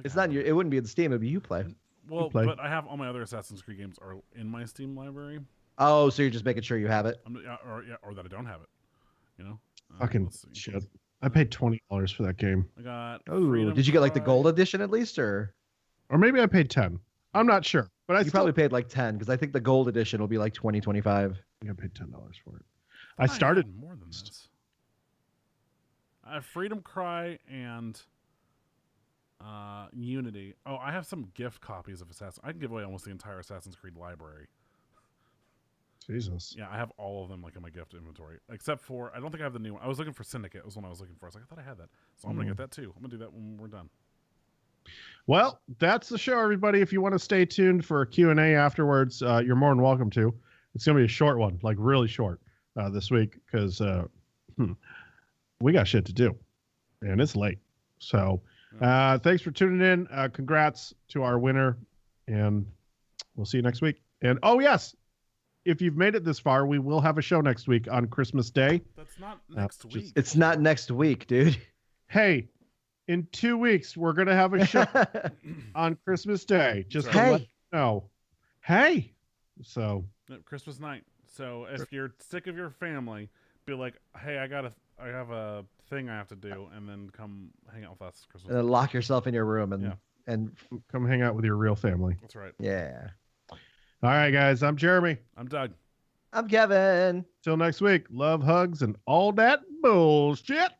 It's not it wouldn't be in Steam. It'd be Uplay. Well, but I have all my other Assassin's Creed games are in my Steam library. Oh, so you're just making sure you have it, or that I don't have it. You know. Fucking shit! I paid $20 for that game. I got. Oh, did you get like the gold edition at least, or maybe I paid 10? I'm not sure, but you probably paid like 10 because I think the gold edition will be like 20, 25. I think I paid $10 for it. I started more than this. I have Freedom Cry and Unity. Oh, I have some gift copies of Assassin's. I can give away almost the entire Assassin's Creed library. Jesus. Yeah, I have all of them like in my gift inventory, except for I don't think I have the new one. I was looking for Syndicate. Was one I was looking for. I was like, I thought I had that, so I'm gonna get that too. I'm gonna do that when we're done. Well, that's the show, everybody. If you want to stay tuned for a Q&A afterwards, you're more than welcome to. It's gonna be a short one, like really short, this week because we got shit to do, and it's late. So, thanks for tuning in. Congrats to our winner, and we'll see you next week. And oh yes, if you've made it this far, we will have a show next week on Christmas Day. That's not next week. It's not next week, dude. Hey, in 2 weeks, we're going to have a show on Christmas Day. Just to let you know. Hey. So. Christmas night. So if you're sick of your family, be like, hey, I have a thing I have to do, and then come hang out with us Christmas. And then lock yourself in your room and come hang out with your real family. That's right. Yeah. All right, guys. I'm Jeremy. I'm Doug. I'm Kevin. Till next week. Love, hugs, and all that bullshit.